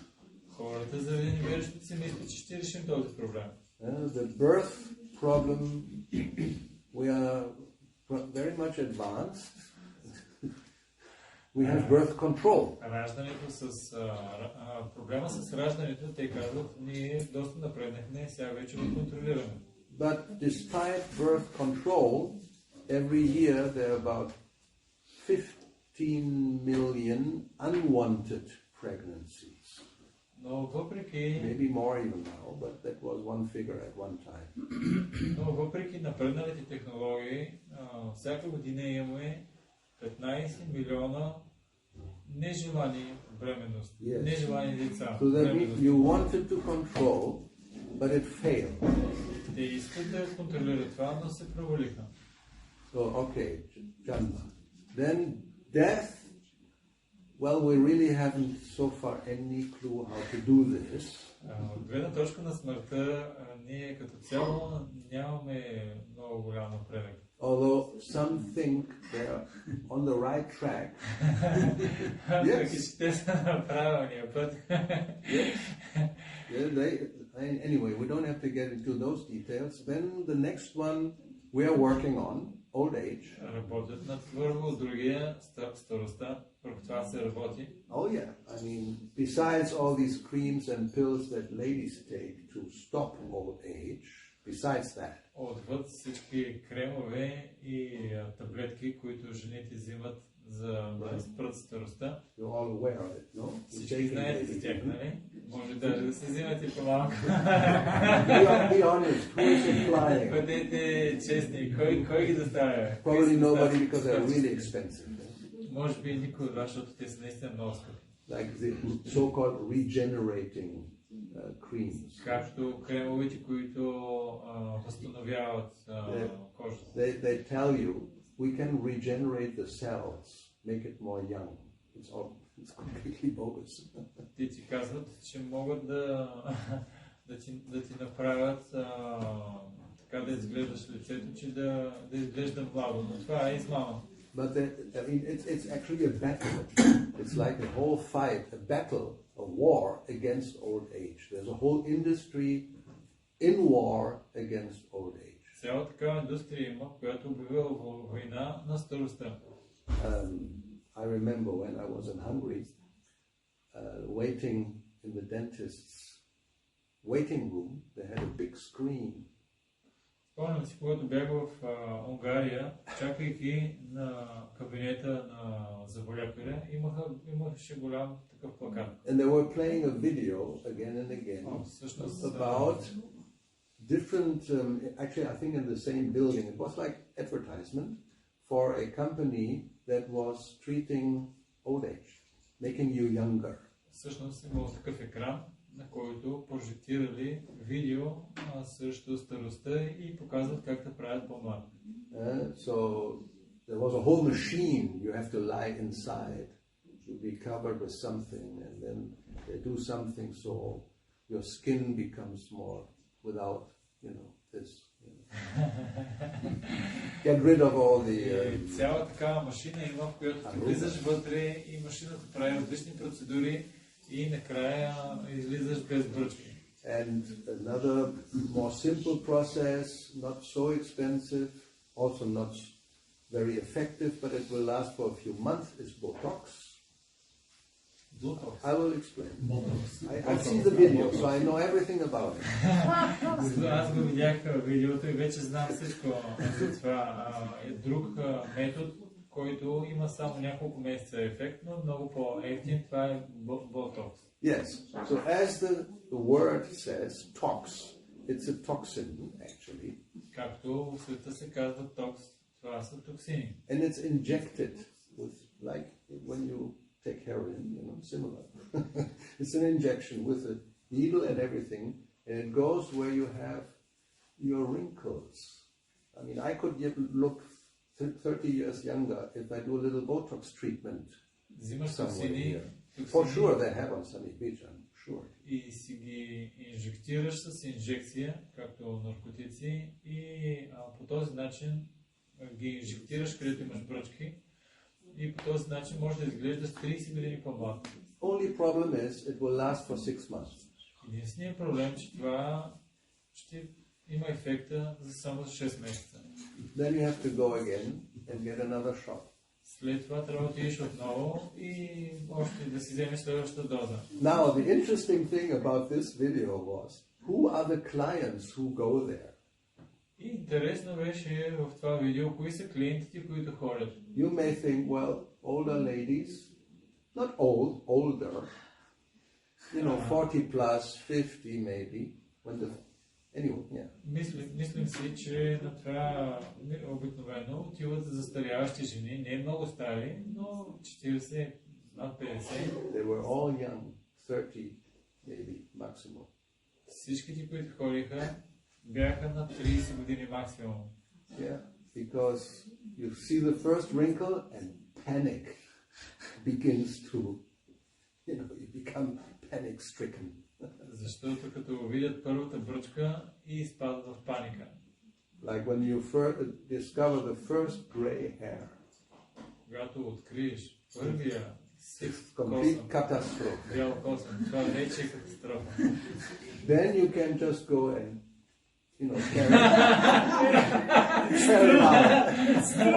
[SPEAKER 2] Хората заради невежеството си мислят, че ще решим този проблем.
[SPEAKER 1] The birth problem, we are very much advanced. We have birth control.
[SPEAKER 2] Раждането проблема с раждането, те казват, ние доста напреднахме, сега вече го контролираме.
[SPEAKER 1] But despite birth control, every year there are about 15 million unwanted pregnancies.
[SPEAKER 2] Но въпреки...
[SPEAKER 1] Maybe more even now, but that was one figure at one time.
[SPEAKER 2] Но въпреки напредналите технологии, всяка година имаме 15 милиона нежелани бременности, нежелани деца.
[SPEAKER 1] So that means you wanted to control, but it failed.
[SPEAKER 2] Те искат да контролират това, но се провалиха.
[SPEAKER 1] So, okay, Janma. Then death, well, we really haven't so far any clue how to do this.
[SPEAKER 2] От гледна точка на смъртта, ние като цяло нямаме много голям напредък.
[SPEAKER 1] Although some think they're on the right track.
[SPEAKER 2] Yes. Те са на правилния път.
[SPEAKER 1] Anyway, we don't have to get into those details. Then the next one we are working on, old age.
[SPEAKER 2] Работят над върху другия, старостта, върху това се работи.
[SPEAKER 1] Oh yeah, I mean, besides all these creams and pills that ladies take to stop old age, besides that.
[SPEAKER 2] Отвъд всички кремове и таблетки, които жените взимат за да спрат старостта.
[SPEAKER 1] You're all aware of it, no?
[SPEAKER 2] Всички знаете за тях, нали? Може даже да се взимате по-малко.
[SPEAKER 1] Be honest, who is supplying?
[SPEAKER 2] Бъдете честни, кой ги доставя?
[SPEAKER 1] Probably nobody, because they're really expensive.
[SPEAKER 2] Може би никой от вас, защото те са наистина много скъпи.
[SPEAKER 1] Like the so-called regenerating creams.
[SPEAKER 2] Както кремовете, които възстановяват кожата.
[SPEAKER 1] They tell you, we can regenerate the cells, make it more young. It's completely bogus.
[SPEAKER 2] Те ти казват, че могат да ти направят така да изглеждаш лицето, че да изглежда младо. Но това е измама.
[SPEAKER 1] But it's actually a battle. It's like a whole fight, a battle, a war against old age. There's a whole industry in war against old age.
[SPEAKER 2] Цяла такава индустрия има, която обявила война на старостта.
[SPEAKER 1] I remember when I was in Hungary, waiting in the dentist's waiting room, they had a big screen.
[SPEAKER 2] Спомням си, когато бях в Унгария, чакайки на кабинета на заболекаря, имаше голям такъв плакат.
[SPEAKER 1] And they were playing a video again and again about different, actually I think in the same building, it was like advertisement for a company that was treating old age, making you younger.
[SPEAKER 2] Всъщност имало такъв екран, на който прожектирали видео срещу старостта и показват как да правят по-млад.
[SPEAKER 1] So there was a whole machine you have to lie inside, to be covered with something, and then they do something so your skin becomes more without, this. Get rid of all the...
[SPEAKER 2] Цяла такава машина има, в която ти влизаш вътре и машината прави различни процедури и накрая излизаш без бръчки.
[SPEAKER 1] And another more simple process, not so expensive, also not very effective, but it will last for a few months, is Botox.
[SPEAKER 2] Botox?
[SPEAKER 1] I will explain. I've seen the video, so I know everything about it.
[SPEAKER 2] Аз го видях видеото и вече знам всичко за това. Е друг метод, който има само няколко месеца ефект, но много по-ефтин. Това е Botox.
[SPEAKER 1] Yes. So as the word says, tox, it's a toxin actually.
[SPEAKER 2] Както в света се казва токс, това са токсини.
[SPEAKER 1] And it's injected with, like when you take heroin, similar. It's an injection with a needle and everything, and it goes where you have your wrinkles. I mean, I could look 30 years younger if I do a little Botox treatment. For sure they have on Sunny Beach, I'm sure.
[SPEAKER 2] И си ги инжектираш с инжекция, както наркотици, и по този начин ги инжектираш, където имаш бръчки, и по този начин може да изглеждаш 30 години по-млад.
[SPEAKER 1] Only problem is it will last for 6 months.
[SPEAKER 2] Единственият проблем, че това ще има ефекта само за 6 месеца.
[SPEAKER 1] Then you have to go again and get another shot.
[SPEAKER 2] След това трябва да отидеш отново и още да си вземеш следващата доза.
[SPEAKER 1] Now the interesting thing about this video was, who are the clients who go there?
[SPEAKER 2] И интересно беше в това видео, кои са клиентите, които ходят.
[SPEAKER 1] You may think, well, older ladies, not old, older, 40 plus, 50 maybe, anyway, yeah.
[SPEAKER 2] Мислим си, че на това обикновено отиват застаряващи жени, не много стари, но 40, над 50.
[SPEAKER 1] They were all young, 30 maybe, maximum.
[SPEAKER 2] Всичките, които ходиха, бяха на 30 години максимум.
[SPEAKER 1] Yeah, because you see the first wrinkle and panic begins to, you become panic-stricken.
[SPEAKER 2] Защото като видят първата бръчка и изпадат в паника.
[SPEAKER 1] Like when you discover the first gray hair.
[SPEAKER 2] Когато откриеш първия
[SPEAKER 1] complete catastrophe.
[SPEAKER 2] Бял косъм, това вече е катастрофа.
[SPEAKER 1] Then you can just go and carry out.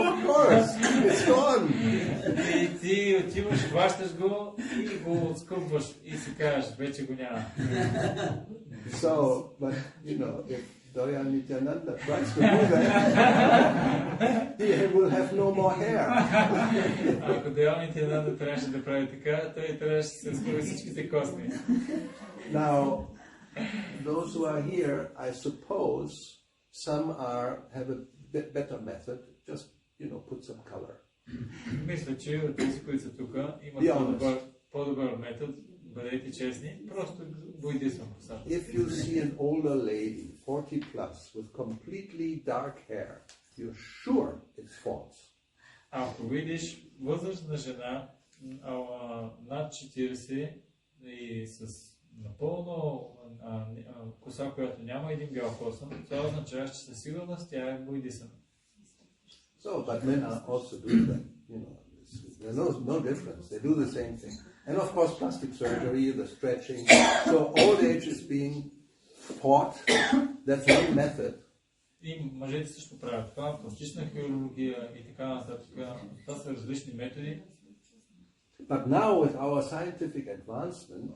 [SPEAKER 1] Of course, it's gone.
[SPEAKER 2] И ти отиваш, хващаш го и го отскубваш и си кажеш, вече го няма.
[SPEAKER 1] So, but if Daya Nityananda tries to do that, he will have no more hair.
[SPEAKER 2] Ако Даял Нитянанда трябваше да прави така, той трябваше да се скрои всичките косми.
[SPEAKER 1] Now, those who are here, I suppose, some have a better method. Just, put some color.
[SPEAKER 2] Мисля, че от тези, които са тук, имат по-добър метод. Бъдете честни, просто бойте съм косата.
[SPEAKER 1] If you see an older lady, 40 plus, with completely dark hair, you're sure it's false.
[SPEAKER 2] Ако видиш възрастна жена над 40 и с напълно коса, която няма един бял косъм, това означава, че със сигурност тя е бойдисана.
[SPEAKER 1] So, but men are also doing that, There's no difference. They do the same thing. And of course, plastic surgery, the stretching. So old age is being fought. That's one method.
[SPEAKER 2] И мъжете също правят това, пластична хирургия и така нататък. Това са различни методи.
[SPEAKER 1] But now with our scientific advancement,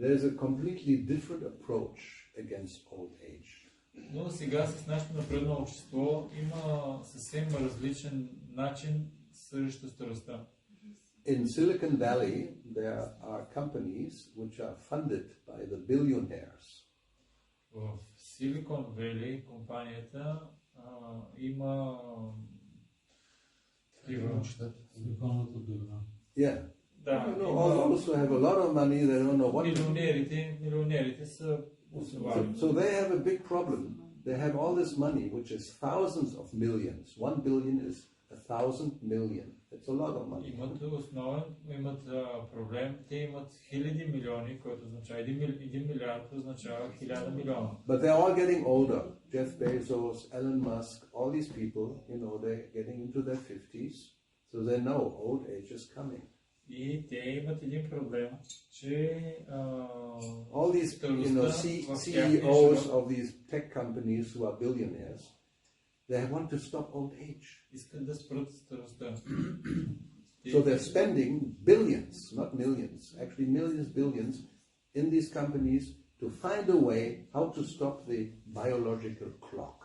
[SPEAKER 1] there's a completely different approach against old age.
[SPEAKER 2] Но сега с нашето напредно общество има съвсем различен начин срещу старостта.
[SPEAKER 1] In Silicon Valley, there are companies which are funded by the billionaires.
[SPEAKER 2] В Silicon Valley компанията има такива...
[SPEAKER 1] Yeah.
[SPEAKER 2] Да,
[SPEAKER 1] all those who have a lot of money, they don't know what.
[SPEAKER 2] Милионерите са усвоявани.
[SPEAKER 1] So they have a big problem. They have all this money, which is thousands of millions. 1 billion is 1,000 million. It's a lot of money.
[SPEAKER 2] Имат проблем. Те имат хиляди милиони, което означава 1 милиард, означава 1000 милиона.
[SPEAKER 1] But they're all getting older. Jeff Bezos, Elon Musk, all these people, they're getting into their 50s. So they know old age is coming.
[SPEAKER 2] И те имат един проблем, че
[SPEAKER 1] all these CEOs of these tech companies who are billionaires, they want to stop old age.
[SPEAKER 2] Искат да спрат старостта.
[SPEAKER 1] So they're spending billions, not millions, actually millions, billions, in these companies to find a way how to stop the biological clock.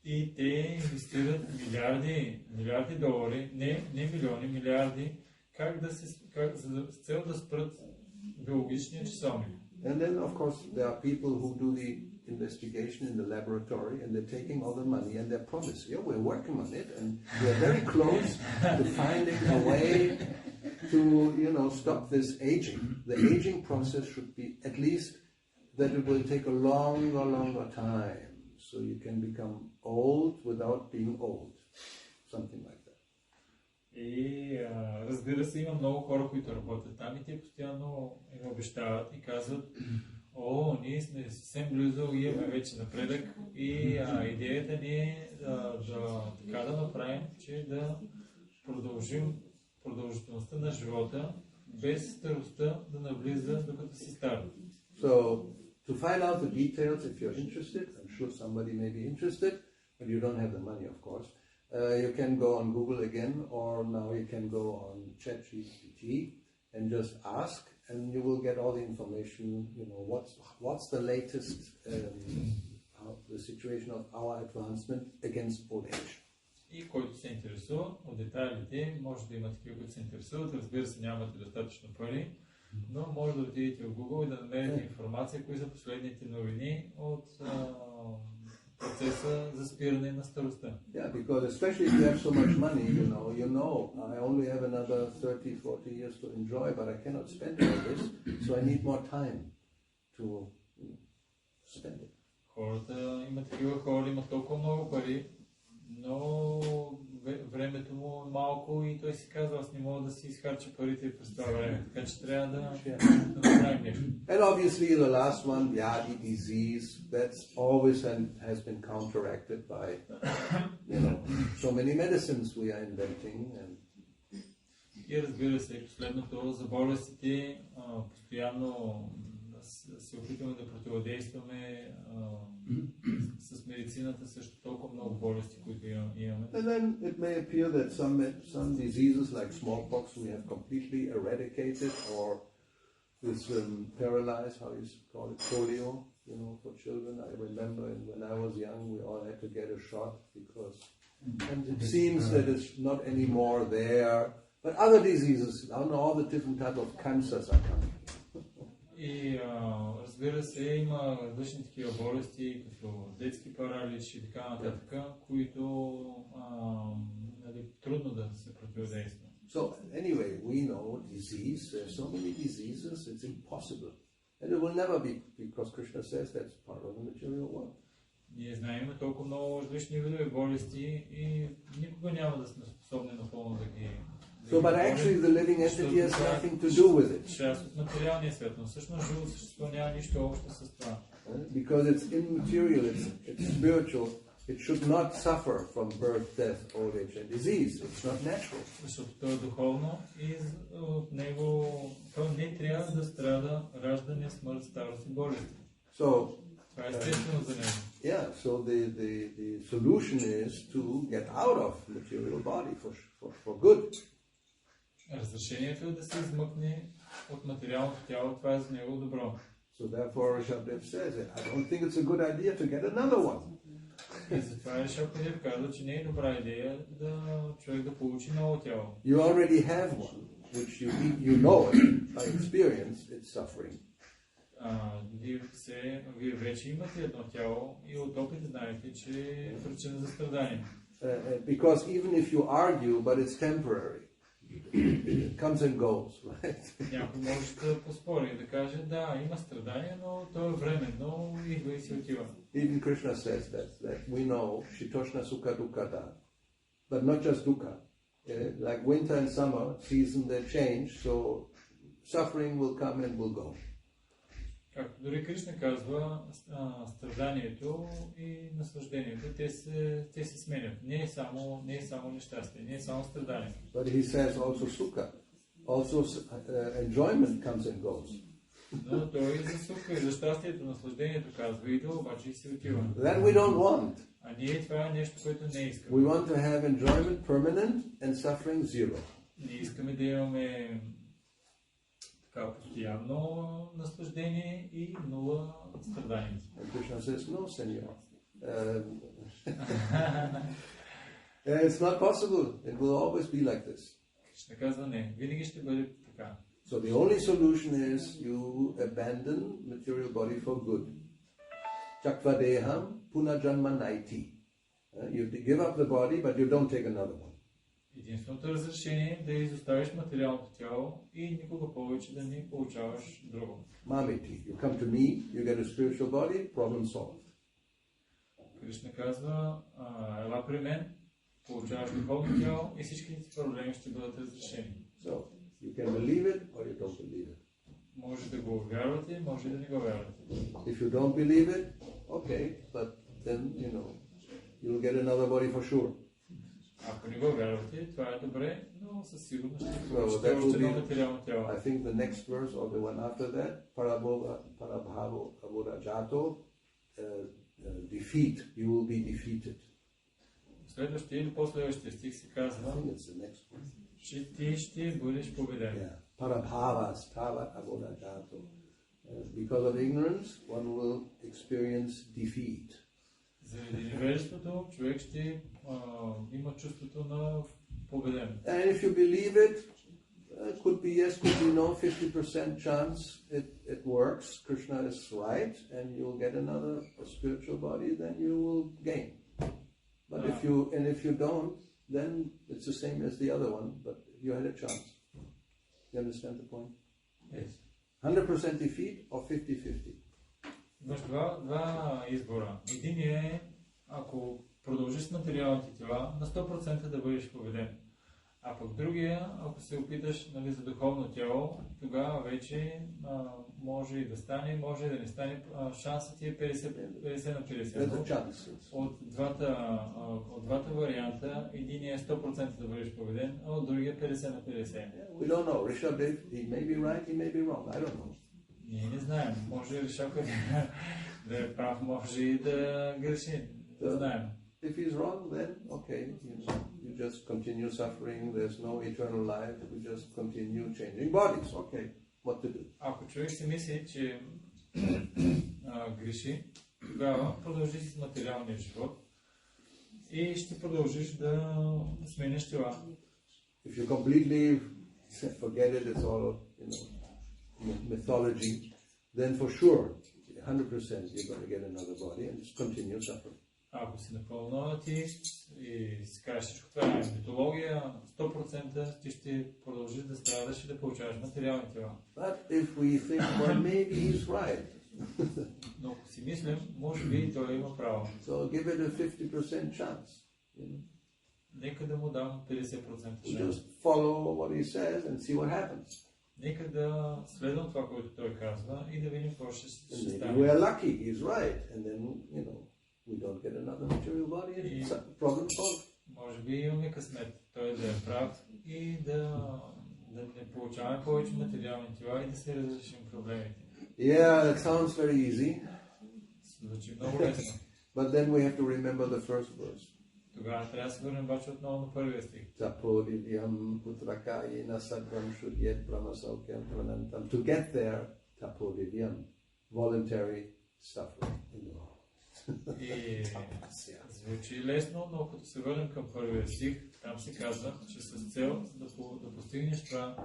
[SPEAKER 2] И те инвестират милиарди долари, не милиони, милиарди, с цел да спрат биологичния часовник.
[SPEAKER 1] And then, of course, there are people who do the investigation in the laboratory, and they're taking all the money, and they promise, we're working on it, and we're very close to finding a way to, stop this aging. The aging process should be at least that it will take a longer time, so you can become old without being old. Something like that.
[SPEAKER 2] И разбира се, има много хора, които работят там и те постоянно им обещават и казват, ние сме съвсем близо, имаме вече напредък и идеята ни е да направим, че да продължим продължителността на живота, без старостта да навлиза докато си стар.
[SPEAKER 1] So, to find out the details, if you're interested, I'm sure somebody may be interested, but you don't have the money, of course. You can go on Google again, or now you can go on ChatGPT and just ask, and you will get all the information. What's the latest the situation of our advancement against old age.
[SPEAKER 2] И който се интересува от детайлите, може да има такива, които се интересуват. Разбира се, нямате достатъчно пари, но може да отидете в Google и да намерите информация, кои са последните новини от процеса за спиране на старостта.
[SPEAKER 1] Yeah, because especially if you have so much money, I only have another 30-40 years to enjoy, but I cannot spend all this, so I need more time to spend it.
[SPEAKER 2] Хората имат такива хора, имат толкова много пари, но времето му е малко и той си казва, аз не мога да си изхарча парите през това време, така че трябва да направим нещо.
[SPEAKER 1] And obviously the last one, the disease, that's always has been counteracted by, so many medicines we are inventing.
[SPEAKER 2] И разбира се, последното за болестите, постоянно се опитваме да противодействаме с медицината също толкова много болести, които имаме.
[SPEAKER 1] And then it may appear that some diseases like smallpox we have completely eradicated, or this paralyzed, how you call it, polio, for children. I remember when I was young, we all had to get a shot because, and it seems that it's not anymore there. But other diseases, I don't know, all the different types of cancers are coming.
[SPEAKER 2] И разбира се, има различни такива болести, като детски паралич и така нататък, които трудно да се противодействат.
[SPEAKER 1] So anyway, we know disease, there's so many diseases, it's impossible. And it will never be, because Krishna says that's part of the material world.
[SPEAKER 2] Ние знаем, има толкова много различни видове болести и никога няма да сме способни напълно да ги...
[SPEAKER 1] So, but actually the living entity has nothing to do with it.
[SPEAKER 2] Част от материалния свят, но всъщност живото същество няма нищо общо с това.
[SPEAKER 1] Because it's immaterial, it's spiritual, it should not suffer from birth, death, old age and disease. It's not natural.
[SPEAKER 2] Защото то е духовно и от него то не трябва да страда раждане, смърт, старост и болести.
[SPEAKER 1] So,
[SPEAKER 2] това е естествено за него.
[SPEAKER 1] Yeah, so the solution is to get out of material body for good.
[SPEAKER 2] Разрешението е да се измъкне от материалното тяло, това е за него добро.
[SPEAKER 1] So therefore Rishabdev says, I don't think it's a good idea to get another one.
[SPEAKER 2] И затова Rishabdev казва, че не е добра идея да човек да получи ново тяло.
[SPEAKER 1] You already have one, which you know it by experience, it's suffering.
[SPEAKER 2] Вие вече имате едно тяло и от опит знаете, че е причина за страдание.
[SPEAKER 1] Because even if you argue, but it's temporary. It comes and goes, right?
[SPEAKER 2] Някой може да поспори и да каже, да, има страдание, но то е временно и идва и си отива.
[SPEAKER 1] Even Krishna says that we know Shitoshna Sukha Dukkha, but not just Dukkha. Like winter and summer season, they change, so suffering will come and will go.
[SPEAKER 2] Както дори Кришна казва, страданието и наслаждението, те се сменят. Не е само нещастие, не е само страдание.
[SPEAKER 1] But he says also sukha, also enjoyment comes and goes.
[SPEAKER 2] Но той и за суха, и за щастието, наслаждението казва, идва, обаче и си отива.
[SPEAKER 1] That we don't want.
[SPEAKER 2] А ние това е нещо, което не искаме.
[SPEAKER 1] We want to have enjoyment permanent and suffering zero.
[SPEAKER 2] Ние искаме да имаме така постоянно наслаждение и нула страдание.
[SPEAKER 1] And Krishna says, no, senor. It's not possible. It will always be like this.
[SPEAKER 2] Кришна казва, не, винаги ще бъде така.
[SPEAKER 1] So the only solution is you abandon material body for good. Chakvadeham punajanma naiti. You give up the body, but you don't take another one.
[SPEAKER 2] Единственото разрешение е да изоставиш материалното тяло и никога повече да не получаваш друго.
[SPEAKER 1] Mamiti. You come to me, you get a spiritual body, problem solved.
[SPEAKER 2] Кришна казва, ела при мен, получаваш духовно тяло и всичките ти проблеми ще бъдат разрешени.
[SPEAKER 1] So, you can believe it or you don't believe it.
[SPEAKER 2] Може да го вярвате, може да не го вярвате.
[SPEAKER 1] If you don't believe it, okay, but then, you'll get another body for sure.
[SPEAKER 2] Ако не го вярвате, това е добре, но със сигурност ще получите
[SPEAKER 1] that
[SPEAKER 2] още
[SPEAKER 1] will
[SPEAKER 2] едно материално тяло.
[SPEAKER 1] I think the next verse or the one after that, Parabhavo Avodajato, defeat, you will be defeated.
[SPEAKER 2] Следващия или последващия стих се
[SPEAKER 1] I
[SPEAKER 2] казва,
[SPEAKER 1] think it's the next one.
[SPEAKER 2] че ти ще бъдеш победен.
[SPEAKER 1] Yeah. Parabhavas, Tavat Avodajato. Because of ignorance, one will experience defeat.
[SPEAKER 2] Заради невежеството, човек ще има чувството на победен.
[SPEAKER 1] And if you believe it, could be yes, could be no, 50% chance it works. Krishna is right, and you'll get another spiritual body, then you will gain. But if you don't, then it's the same as the other one, but you had a chance. You understand the point?
[SPEAKER 2] Yes.
[SPEAKER 1] 100% defeat or 50-50?
[SPEAKER 2] Имаш два избора. Един е, ако продължиш с материалните тела, на 100% да бъдеш победен. А пък другия, ако се опиташ за духовно тяло, тогава вече може и да стане, може и да не стане. Шансът ти е 50 на 50. От двата варианта, един е 100% да бъдеш победен, а от другия 50 на 50.
[SPEAKER 1] We don't know. Rishabdev, he may be right, he may be wrong. I don't know.
[SPEAKER 2] Ние не знаем. Може Ришабдев да е прав, може и да греши. Не знаем.
[SPEAKER 1] If he's wrong, then okay, you just continue suffering. There's no eternal life. We just continue changing bodies. Okay, what to do?
[SPEAKER 2] Ако човек си мисли, че греши, тогава продължи с материалния живот и ще продължиш да сменяш тела.
[SPEAKER 1] If you completely forget it, it's all, mythology, then for sure, 100% you're going to get another body and just continue suffering.
[SPEAKER 2] Ако си напълно атеист и си кажеш всичко това е митология, 100% ти ще продължиш да страдаш и да получаваш материални тела.
[SPEAKER 1] But if we think, well, maybe he's right.
[SPEAKER 2] Но ако си мислим, може би той има право.
[SPEAKER 1] So give it a 50% chance.
[SPEAKER 2] Нека да му дам 50% шанс.
[SPEAKER 1] Just follow what he says and see what happens.
[SPEAKER 2] Нека да следвам това, което той казва и да видим какво ще стане.
[SPEAKER 1] We are lucky, he's right, and then, we don't get another material body and problem solved.
[SPEAKER 2] Може би имаме късмет, той да е прав и да не получаваме повече материални тела и да се разрешим проблемите.
[SPEAKER 1] Yeah, it sounds very easy.
[SPEAKER 2] Звучи много лесно.
[SPEAKER 1] But then we have to remember the first verse.
[SPEAKER 2] Тогава трябва да се върнем обаче отново на първия стих.
[SPEAKER 1] Tapodivyam putrakayena sadvam shudyet brahmasaukhyam pranantam. To get there, tapodivyam, voluntary suffering.
[SPEAKER 2] И звучи лесно, но като се върнем към първия стих, там се казва, че с цел да постигнеш това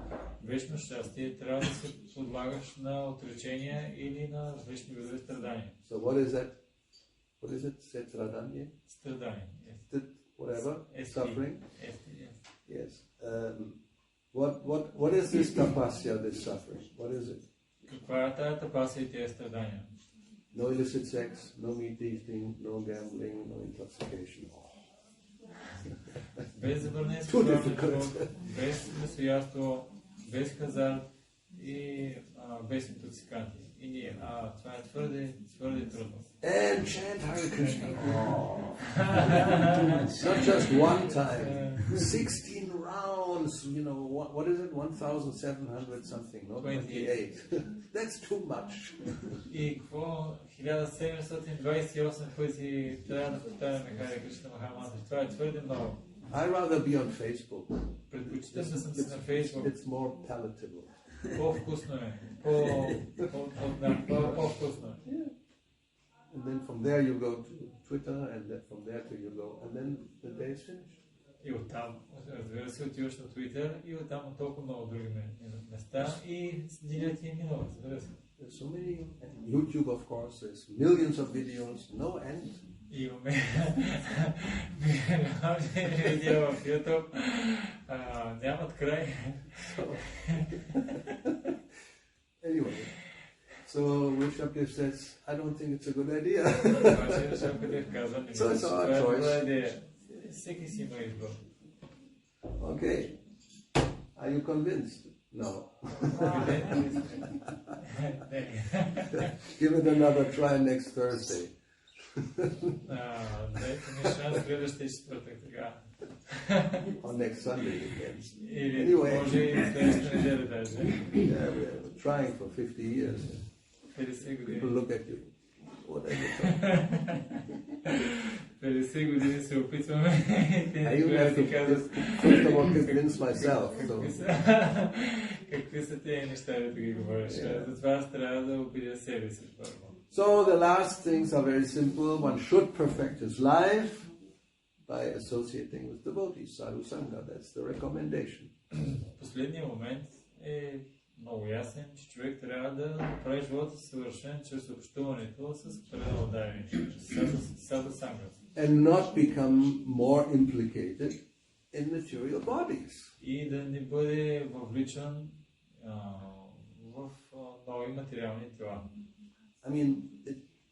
[SPEAKER 2] вечно щастие, трябва да се подлагаш на отречения или на различни видове страдания.
[SPEAKER 1] So what is that? What is it? Stradanye?
[SPEAKER 2] Страдания.
[SPEAKER 1] Whatever. Suffering.
[SPEAKER 2] Yes.
[SPEAKER 1] What is this tapasya, this suffering? What is it?
[SPEAKER 2] Каква е тая тапасия и тези страдания?
[SPEAKER 1] No illicit sex, no meat eating, no gambling, no intoxication.
[SPEAKER 2] Без забранен сексуален живот, без месоядство, без хазарт и без интоксиканти. И ние, това е твърде трудно.
[SPEAKER 1] And chant Hare Krishna. Not just one time. 16 rounds, what is it? 1,700 something, no? 28. That's too much.
[SPEAKER 2] И какво? 1728 пъти трябва да повтаряме Харе Кришна Махамантра. Това е твърде много.
[SPEAKER 1] I'd rather be on Facebook.
[SPEAKER 2] Предпочитам да съм си на Facebook.
[SPEAKER 1] It's more palatable.
[SPEAKER 2] По-вкусно е. По-вкусно е.
[SPEAKER 1] And then from there you go to Twitter, and then from there to you go, and then the day is finished.
[SPEAKER 2] И оттам, разбира се, отиваш на Twitter и оттам на толкова много други места и денят ти е минал, разбира се.
[SPEAKER 1] There's so many, YouTube of course, there's millions of videos, no end.
[SPEAKER 2] Имаме видео в YouTube, нямат край.
[SPEAKER 1] Anyway, so Rishabdev says, I don't think it's a good idea. So it's our choice.
[SPEAKER 2] Всеки си има избор.
[SPEAKER 1] Okay. Are you convinced? No. Give it another try next Thursday.
[SPEAKER 2] Дайте ми шанс следващия четвъртък така.
[SPEAKER 1] Or next Sunday again.
[SPEAKER 2] Или може и следващата неделя даже.
[SPEAKER 1] Yeah, we're trying for 50 years.
[SPEAKER 2] 50 години.
[SPEAKER 1] People look at you. What are you talking?
[SPEAKER 2] 50 години се опитваме.
[SPEAKER 1] I even have to first of all convince myself.
[SPEAKER 2] Какви са тези неща, да ги говориш? Затова аз трябва да убедя себе си първо.
[SPEAKER 1] So the last things are very simple. One should perfect his life by associating with devotees, sadhu sangha. That's the recommendation.
[SPEAKER 2] Последният момент е много ясен, че човек трябва да направи живота съвършен чрез общуването с преданодайни, саду сангha.
[SPEAKER 1] And not become more implicated in material bodies.
[SPEAKER 2] И да не бъде въвличан в нови материални тела.
[SPEAKER 1] I mean,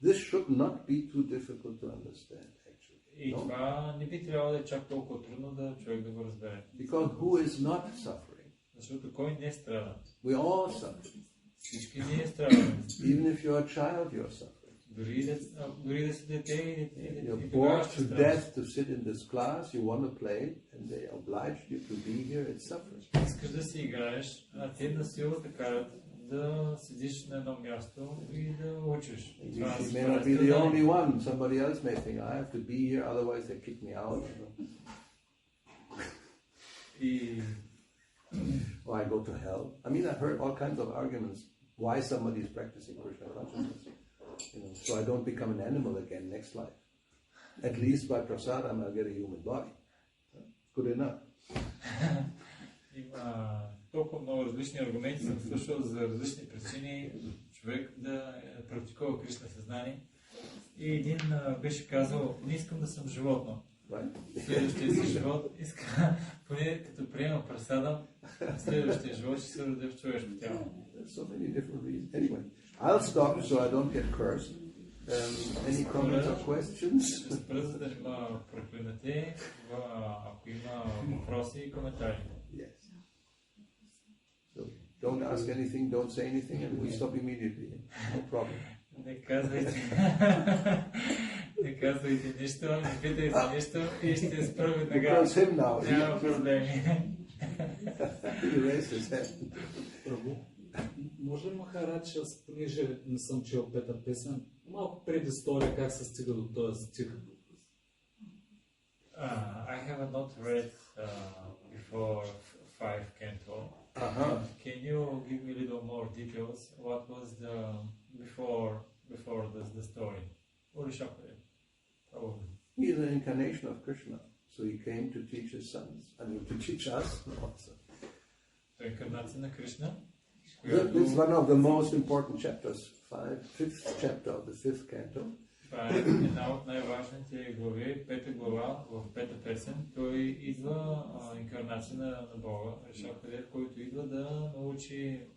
[SPEAKER 1] this should not be too difficult to understand, actually.
[SPEAKER 2] И това не би трябвало да е чак толкова трудно да човек да го разбере.
[SPEAKER 1] Because who is not suffering?
[SPEAKER 2] Защото кой не страда?
[SPEAKER 1] We all suffer.
[SPEAKER 2] Всички ние страдаме.
[SPEAKER 1] Even if you're a child, you're suffering.
[SPEAKER 2] Дори да си дете и
[SPEAKER 1] You're bored to death to sit in this class, you want to play, and they oblige you to be here, it's suffering.
[SPEAKER 2] Искаш да си играеш, а те на сила те карат да седиш на едно място и да учиш.
[SPEAKER 1] You may not be the only one. Somebody else may think, I have to be here, otherwise they kick me out. Or I go to hell. I mean, I've heard all kinds of arguments why somebody is practicing Krishna consciousness. so I don't become an animal again next life. At least by prasadam I'll get a human body. Good enough.
[SPEAKER 2] Има толкова много различни аргументи, съм слушал за различни причини човек да практикува Кришна съзнание. И един беше казал, не искам да съм животно. Следващия си живот иска, поне като приема прасадам, следващия живот ще се роди в човешко тяло.
[SPEAKER 1] So many different reasons. Anyway, I'll stop so I don't get cursed. Any comments or questions?
[SPEAKER 2] Ще спра, за да има проклинате, ако има въпроси и коментари.
[SPEAKER 1] Yes. So don't ask anything, don't say anything, and we'll stop immediately. No problem.
[SPEAKER 2] Не казвайте нищо, не питайте нищо и ще спра веднага. Няма проблеми.
[SPEAKER 3] Може ли Махарадж, аз понеже не съм чел пета песен, малко предистория как се стига до този стих?
[SPEAKER 2] I have not read before 5 canto. Can you give me a little more details? What was the before the story? Probably.
[SPEAKER 1] He is an incarnation of Krishna, so he came to teach his sons. I mean, to teach us also.
[SPEAKER 2] Той е инкарнация на Кришна.
[SPEAKER 1] This is one of the most important chapters, fifth chapter of the fifth canto.
[SPEAKER 2] Това е една от най-важните глави, пета глава в пета песен. Той идва инкарнация на Бога, Ришабдев, който идва да научи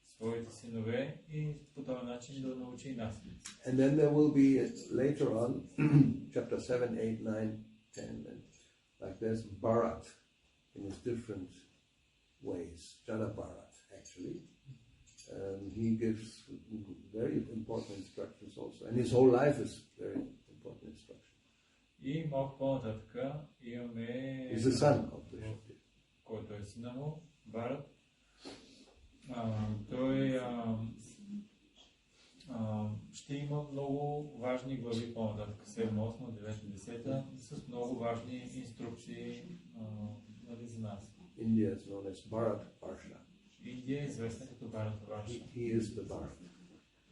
[SPEAKER 2] своите синове и по този начин да научи и нас.
[SPEAKER 1] And then there will be later on, chapter 7, 8, 9, 10, and like there's Bharat in his different ways, Jada Bharat actually. He gives very important instructions also, and his whole life is very important instruction.
[SPEAKER 2] И малко по-нататък имаме...
[SPEAKER 1] He's the son of Vishnu.
[SPEAKER 2] Който е сина му, Бхарат. Той ще има много важни глави по-нататък, 7, 8, 9, 10, с много важни инструкции за нас.
[SPEAKER 1] India is known as Bharat Varsha.
[SPEAKER 2] Индия е известна като Бхарат Варша.
[SPEAKER 1] He is the Bharat.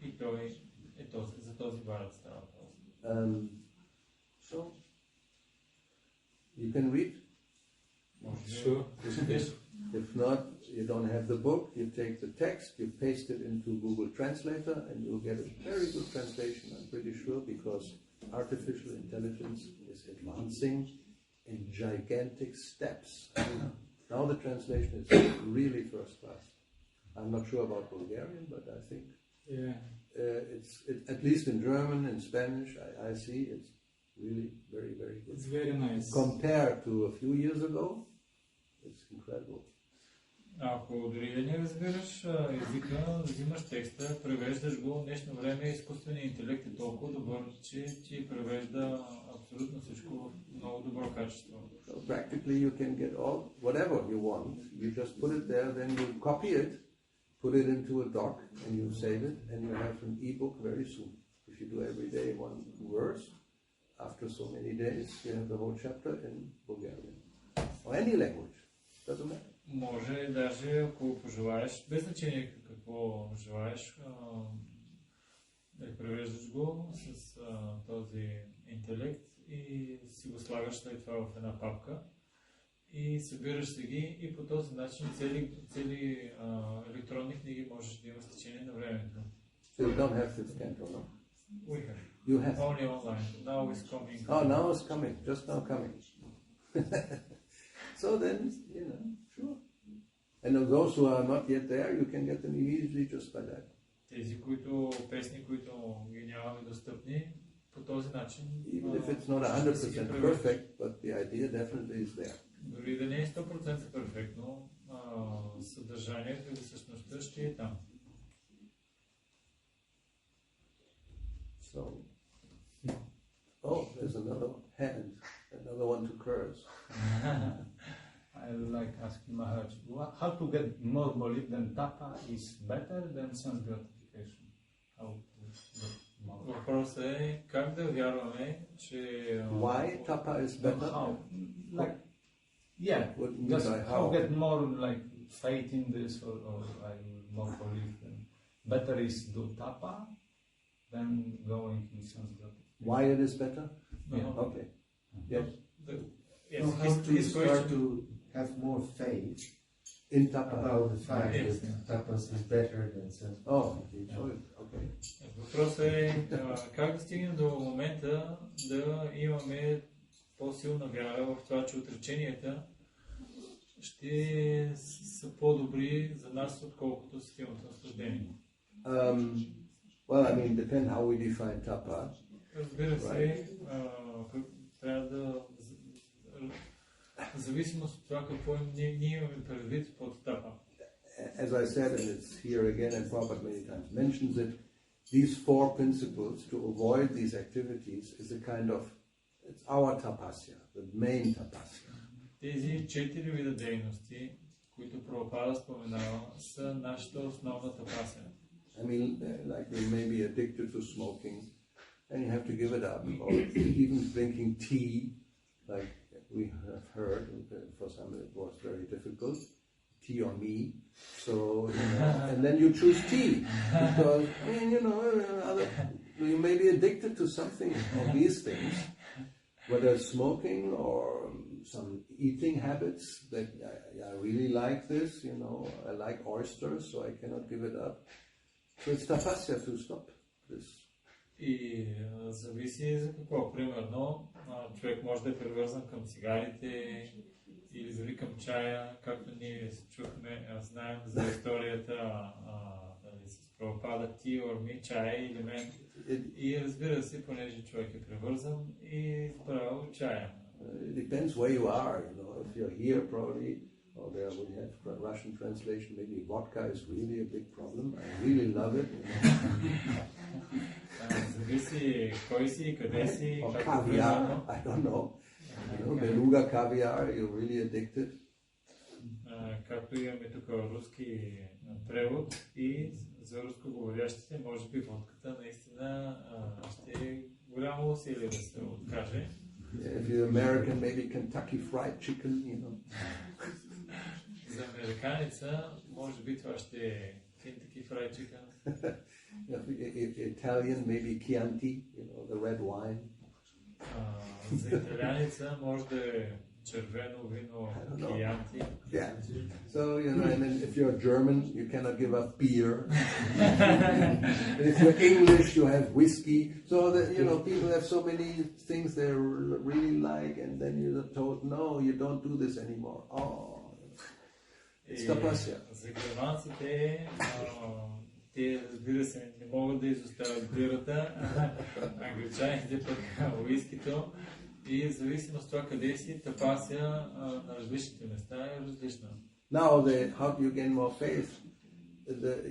[SPEAKER 2] И той е за този Бхарат става въпрос.
[SPEAKER 1] So, you can read?
[SPEAKER 2] Sure.
[SPEAKER 1] If not, you don't have the book, you take the text, you paste it into Google Translator, and you'll get a very good translation, I'm pretty sure, because artificial intelligence is advancing in gigantic steps. Now the translation is really first class. I'm not sure about Bulgarian, but I think it's at least in German and Spanish, I see it's really very, very good.
[SPEAKER 3] It's very nice.
[SPEAKER 1] Compared to a few years ago, it's incredible.
[SPEAKER 2] Ако дори да не разбираш езика, взимаш текста, превеждаш го, в днешно време изкуственият интелект е толкова добър, че ти превежда абсолютно всичко в много добро качество.
[SPEAKER 1] So practically you can get all, whatever you want, you just put it there, then you copy it, put it into a doc, and you save it, and you have an e-book very soon. If you do every day one verse, after so many days, you have the whole chapter in Bulgarian. Or any language, doesn't matter.
[SPEAKER 2] Може даже, ако пожелаеш, без значение какво желаеш, да превеждаш го с този интелект и си го слагаш след това в една папка и събираш си ги и по този начин цели електронни книги можеш да имаш с течение на времето.
[SPEAKER 1] So you don't have this canto, no?
[SPEAKER 2] We have.
[SPEAKER 1] You have.
[SPEAKER 2] Only online. Now it's coming.
[SPEAKER 1] Oh, now it's coming. Just now coming. So then, sure. And those who are not yet there, you can get them immediately just by that.
[SPEAKER 2] Тези, песни, които ги нямаме достъпни, по този начин.
[SPEAKER 1] Even if it's not 100% perfect, but the idea definitely is there.
[SPEAKER 2] Дори да не е 100% перфектно, съдържанието или същността ще е там.
[SPEAKER 1] So, there's another hand, another one to curse.
[SPEAKER 4] I like asking Maharaj, how to get more belief than tapa is better than sense gratification? How to get more?
[SPEAKER 2] Въпросът е как да вярваме, че...
[SPEAKER 1] Why tapa is better?
[SPEAKER 4] How? Like, just how get more like faith in this or I more belief than better is do tapa than going in sense gratification.
[SPEAKER 1] Why it is better?
[SPEAKER 2] No,
[SPEAKER 1] Yeah. Okay. Yes.
[SPEAKER 2] Yes,
[SPEAKER 5] So how do you
[SPEAKER 2] his
[SPEAKER 5] start
[SPEAKER 2] question.
[SPEAKER 5] to have more faith
[SPEAKER 1] In tapa.
[SPEAKER 5] about the fact
[SPEAKER 2] Yes.
[SPEAKER 5] that tapas is better than sense
[SPEAKER 1] Oh,
[SPEAKER 5] gratification?
[SPEAKER 1] okay.
[SPEAKER 2] Въпросът е как да стигнем до момента да имаме по-силна вяра в това, че отреченията ще са по-добри за нас, отколкото системата наслаждение.
[SPEAKER 1] Well, I mean, depend how we define tapa.
[SPEAKER 2] Разбира се, трябва да в зависимост от това какво ние имаме предвид под тапа.
[SPEAKER 1] As I said, and it's here again, and Prabhupada many times mentions it, these four principles to avoid these activities is a kind of, it's our tapasya, the main tapasya.
[SPEAKER 2] Тези 4 вида дейности, които Прабхупада споменава, са нашата основна тапасия.
[SPEAKER 1] I mean, like you may be addicted to smoking, and you have to give it up, or even drinking tea, like we have heard, for some it was very difficult, tea or me, so, and then you choose tea, because, I mean, you may be addicted to something of these things, whether it's smoking or some eating habits, that I really like this, I like oysters, so I cannot give it up. So it's tapasya to stop this.
[SPEAKER 2] И зависи за какво. Примерно, човек може да е привързан към цигарите или дори към чая, както ние чухме, знаем за историята с Прабхупада, ти, орми, чая или мен. И разбира се, понеже човек е привързан и избрал чая.
[SPEAKER 1] It depends where you are, if you're here probably, or there we have Russian translation, maybe vodka is really a big problem. I really love it.
[SPEAKER 2] Зависи кой си, къде си,
[SPEAKER 1] Or
[SPEAKER 2] как
[SPEAKER 1] caviar, I don't know. Beluga caviar, you're really addicted.
[SPEAKER 2] Както имаме тук руски превод и за рускоговорящите, може би водката наистина ще е голямо усилие да се откаже.
[SPEAKER 1] If you're American, maybe Kentucky Fried Chicken,
[SPEAKER 2] За американеца, може би това ще е Kentucky Fried Chicken.
[SPEAKER 1] Italian, maybe Chianti, the red wine.
[SPEAKER 2] За италианеца може да е червено вино Chianti.
[SPEAKER 1] Yeah. So, and then if you're German, you cannot give up beer. And if you're English, you have whiskey. So that, people have so many things they really like, and then you're told, no, you don't do this anymore. Oh, it's tapasya.
[SPEAKER 2] За германците, те, разбира се, не могат да изоставят бирата, англичаните пък уискито. И в зависимост от това къде си, тапасия на различните места е различна.
[SPEAKER 1] Now, how do you gain more faith?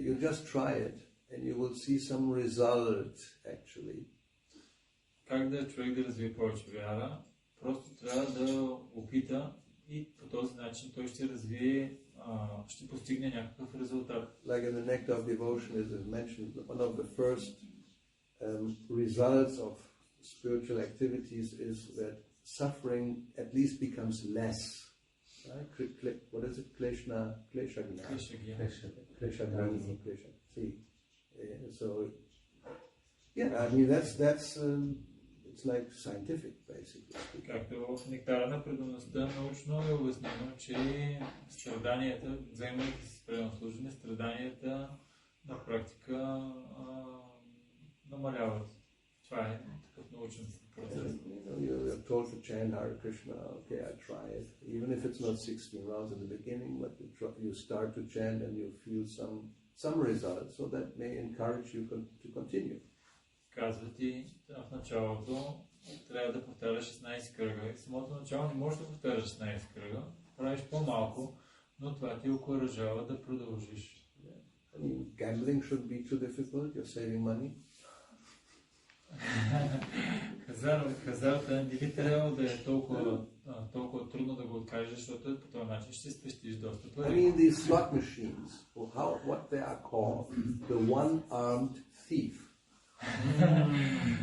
[SPEAKER 1] You just try it, and you will see some result, actually.
[SPEAKER 2] Как да човек да развие повече вяра? Просто трябва да опита и по този начин той ще развие, ще постигне някакъв резултат.
[SPEAKER 1] Like in the Nectar of Devotion, as is mentioned, one of the first results of spiritual activities is that suffering at least becomes less. Right? What is it? Kleshagna. See. So, yeah, I mean that's it's like scientific, basically.
[SPEAKER 2] Както в Нектара на преданността научно е обяснено, че страданията, вземайки си спрямо служене, страданията на практика намаляват. Това е такъв научен процес.
[SPEAKER 1] You're told to chant Hare Krishna. Okay, I try it. Even if it's not 16 rounds in the beginning, but you start to chant and you feel some results, so that may encourage you to continue.
[SPEAKER 2] Казва ти в началото трябва да повтаряш 16 кръга. И в самото начало не можеш да повтаряш 16 кръга, правиш по-малко, но това ти окуражава да продължиш.
[SPEAKER 1] I mean, gambling shouldn't be too difficult. You're saving money.
[SPEAKER 2] Хазарта не би трябвало да е толкова трудно да го откажеш, защото по този начин ще спестиш доста
[SPEAKER 1] I
[SPEAKER 2] пари.
[SPEAKER 1] mean, these slot machines, what they are called, the one-armed thief.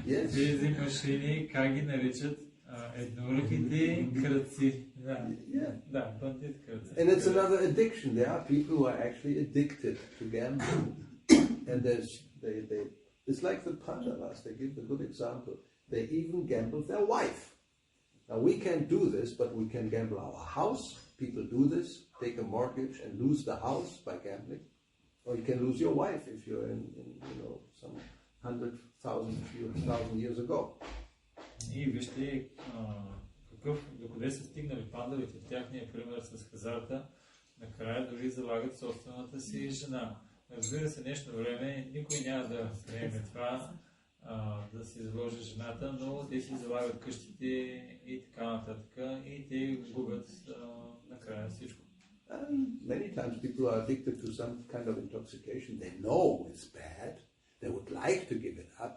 [SPEAKER 1] Yes.
[SPEAKER 2] Тези машини, как ги наричат? Едноръките кръци. Да, бандит кръци.
[SPEAKER 1] And it's another addiction. There are people who are actually addicted to gambling, and they It's like the Pandavas, they give a good example. They even gambled their wife. Now we can't do this, but we can gamble our house. People do this, take a mortgage and lose the house by gambling. Or you can lose your wife if you're in some 100,000 years ago.
[SPEAKER 2] И вижте докъде са стигнали пандавите, тяхния пример с хазарта, накрая дори залагат собствената си жена. Разбира се, днешно време никой няма да приеме това, да си заложи жената, но те си залагат къщите и така нататък и те губят накрая всичко.
[SPEAKER 1] And many times people are addicted to some kind of intoxication. They know it's bad. They would like to give it up,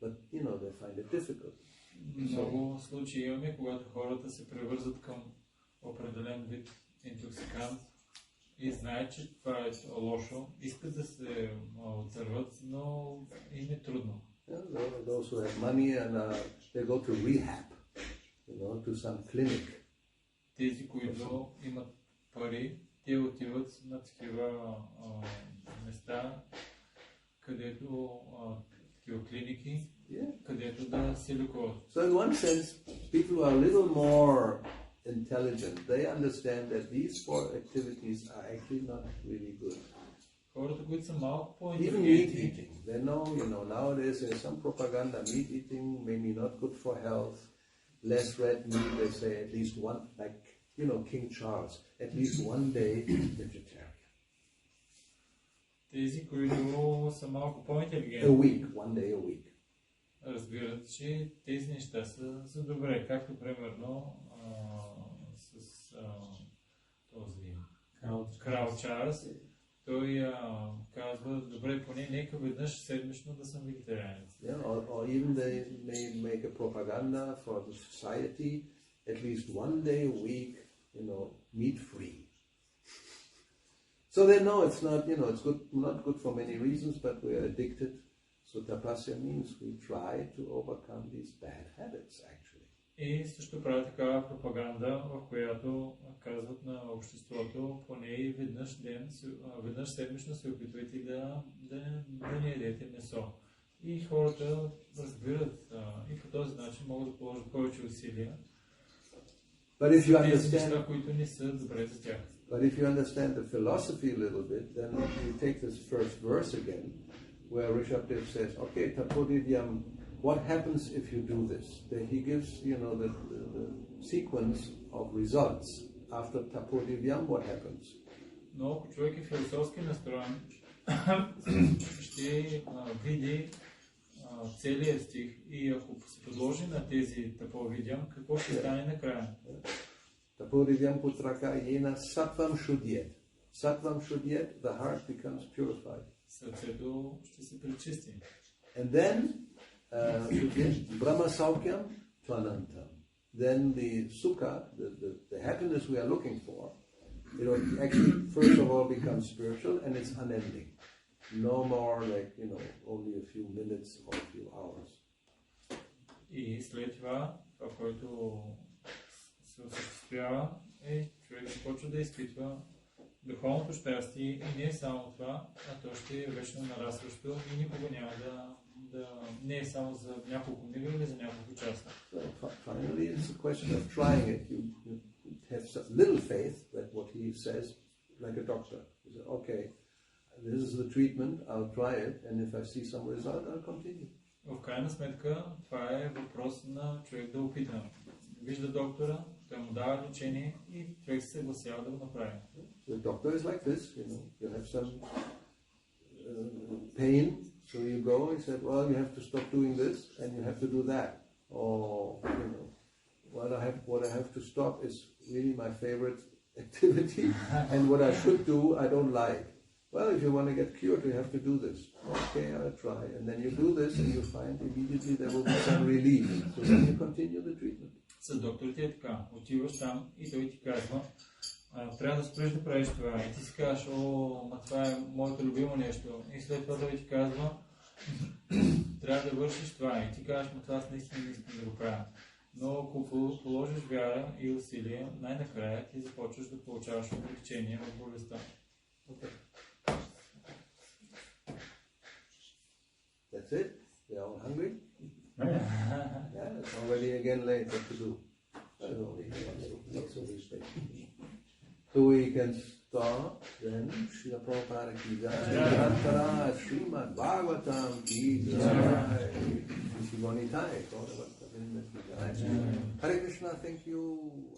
[SPEAKER 1] but they find it difficult.
[SPEAKER 2] Много случаи имаме, когато хората се превързват към определен вид интоксикант и знаят, че това е лошо, искат да се отърват, но им е трудно.
[SPEAKER 1] Those who have money and they go to rehab, to some clinic.
[SPEAKER 2] Тези, които имат пари, те отиват на такива места, където такива клиники, където да се лекуват.
[SPEAKER 1] So in one sense, people who are a little more intelligent, they understand that these four activities are actually not really good.
[SPEAKER 2] Хората, които са малко
[SPEAKER 1] Even meat
[SPEAKER 2] по-интелигентни,
[SPEAKER 1] eating, they know, nowadays there's some propaganda, meat eating maybe not good for health, less red meat, they say at least one, like, King Charles, at least one day vegetarian.
[SPEAKER 2] тези, които са малко
[SPEAKER 1] A
[SPEAKER 2] по-интелигентни,
[SPEAKER 1] week, one day a week.
[SPEAKER 2] разбират, че тези неща са добре, както примерно с този Крал Чарлз. Той казва, добре, поне нека веднъж седмично да съм вегетарианец.
[SPEAKER 1] Yeah, or even they may make a propaganda for the society, at least one day a week, meat free. So they know it's not, it's good, not good for many reasons, but we are addicted. So tapasya means we try to overcome these bad habits, actually.
[SPEAKER 2] И също прави такава пропаганда, в която казват на обществото, поне и веднъж седмично се опитвайте да не ядете месо. И хората разбират и по този начин могат да положат повече усилия.
[SPEAKER 1] But if you
[SPEAKER 2] Тези
[SPEAKER 1] understand,
[SPEAKER 2] неща, които не са добре за тях.
[SPEAKER 1] but if you understand the philosophy a little bit, then you take this first verse again, where Rishabdev says, okay, tapodidyam, what happens if you do this? Then he gives, the sequence of results. After tapodidyam, what happens?
[SPEAKER 2] Но ако човек е философски настроен, ще види целият стих и ако се подложи на тези таповидям, какво ще стане накрая?
[SPEAKER 1] Tapodidyam putraka yena sattvam shudyet. Sattvam shudyet, the heart becomes purified.
[SPEAKER 2] Сърцето ще се пречисти.
[SPEAKER 1] And then, Brahma Saukyam Tvanantam. Then the sukha, the happiness we are looking for, actually first of all becomes spiritual and it's unending. No more like, only a few minutes or a few hours.
[SPEAKER 2] И след това, което се осъществява, човек започва да изпитва духовното щастие и не е само това, а то ще е вечно нарастващо и никога няма не е само за няколко мига или за няколко часа.
[SPEAKER 1] So finally, it's a question of trying it. You have little faith that what he says, like a doctor. You say, okay, this is the treatment, I'll try it, and if I see some result, I'll continue.
[SPEAKER 2] В крайна сметка, това е въпрос на човек да опита. Вижда доктора, той му дава лечение и човек се съгласява да го направи.
[SPEAKER 1] The doctor is like this, you have some pain, so you go, he said, well, you have to stop doing this, and you have to do that. Or, what I have to stop is really my favorite activity, and what I should do, I don't like. Well, if you want to get cured, you have to do this. Okay, I'll try. And then you do this, and you find immediately there will be some relief. So then you continue the treatment.
[SPEAKER 2] С докторите е така. Отиваш там и той ти казва, трябва да спреш да правиш това. И ти си казваш, това е моето любимо нещо. И след това той ти казва, трябва да вършиш това. И ти казваш, това аз наистина не искам да го правя. Но ако положиш вяра и усилия, най-накрая ти започваш да получаваш облегчение в болестта.
[SPEAKER 1] Okay. That's it. They're all hungry. Yeah, it's already again late. What to do? So we can start then. Srila Prabhupada ki jai. Srimad Bhagavatam ki jai. Hare Krishna, thank you.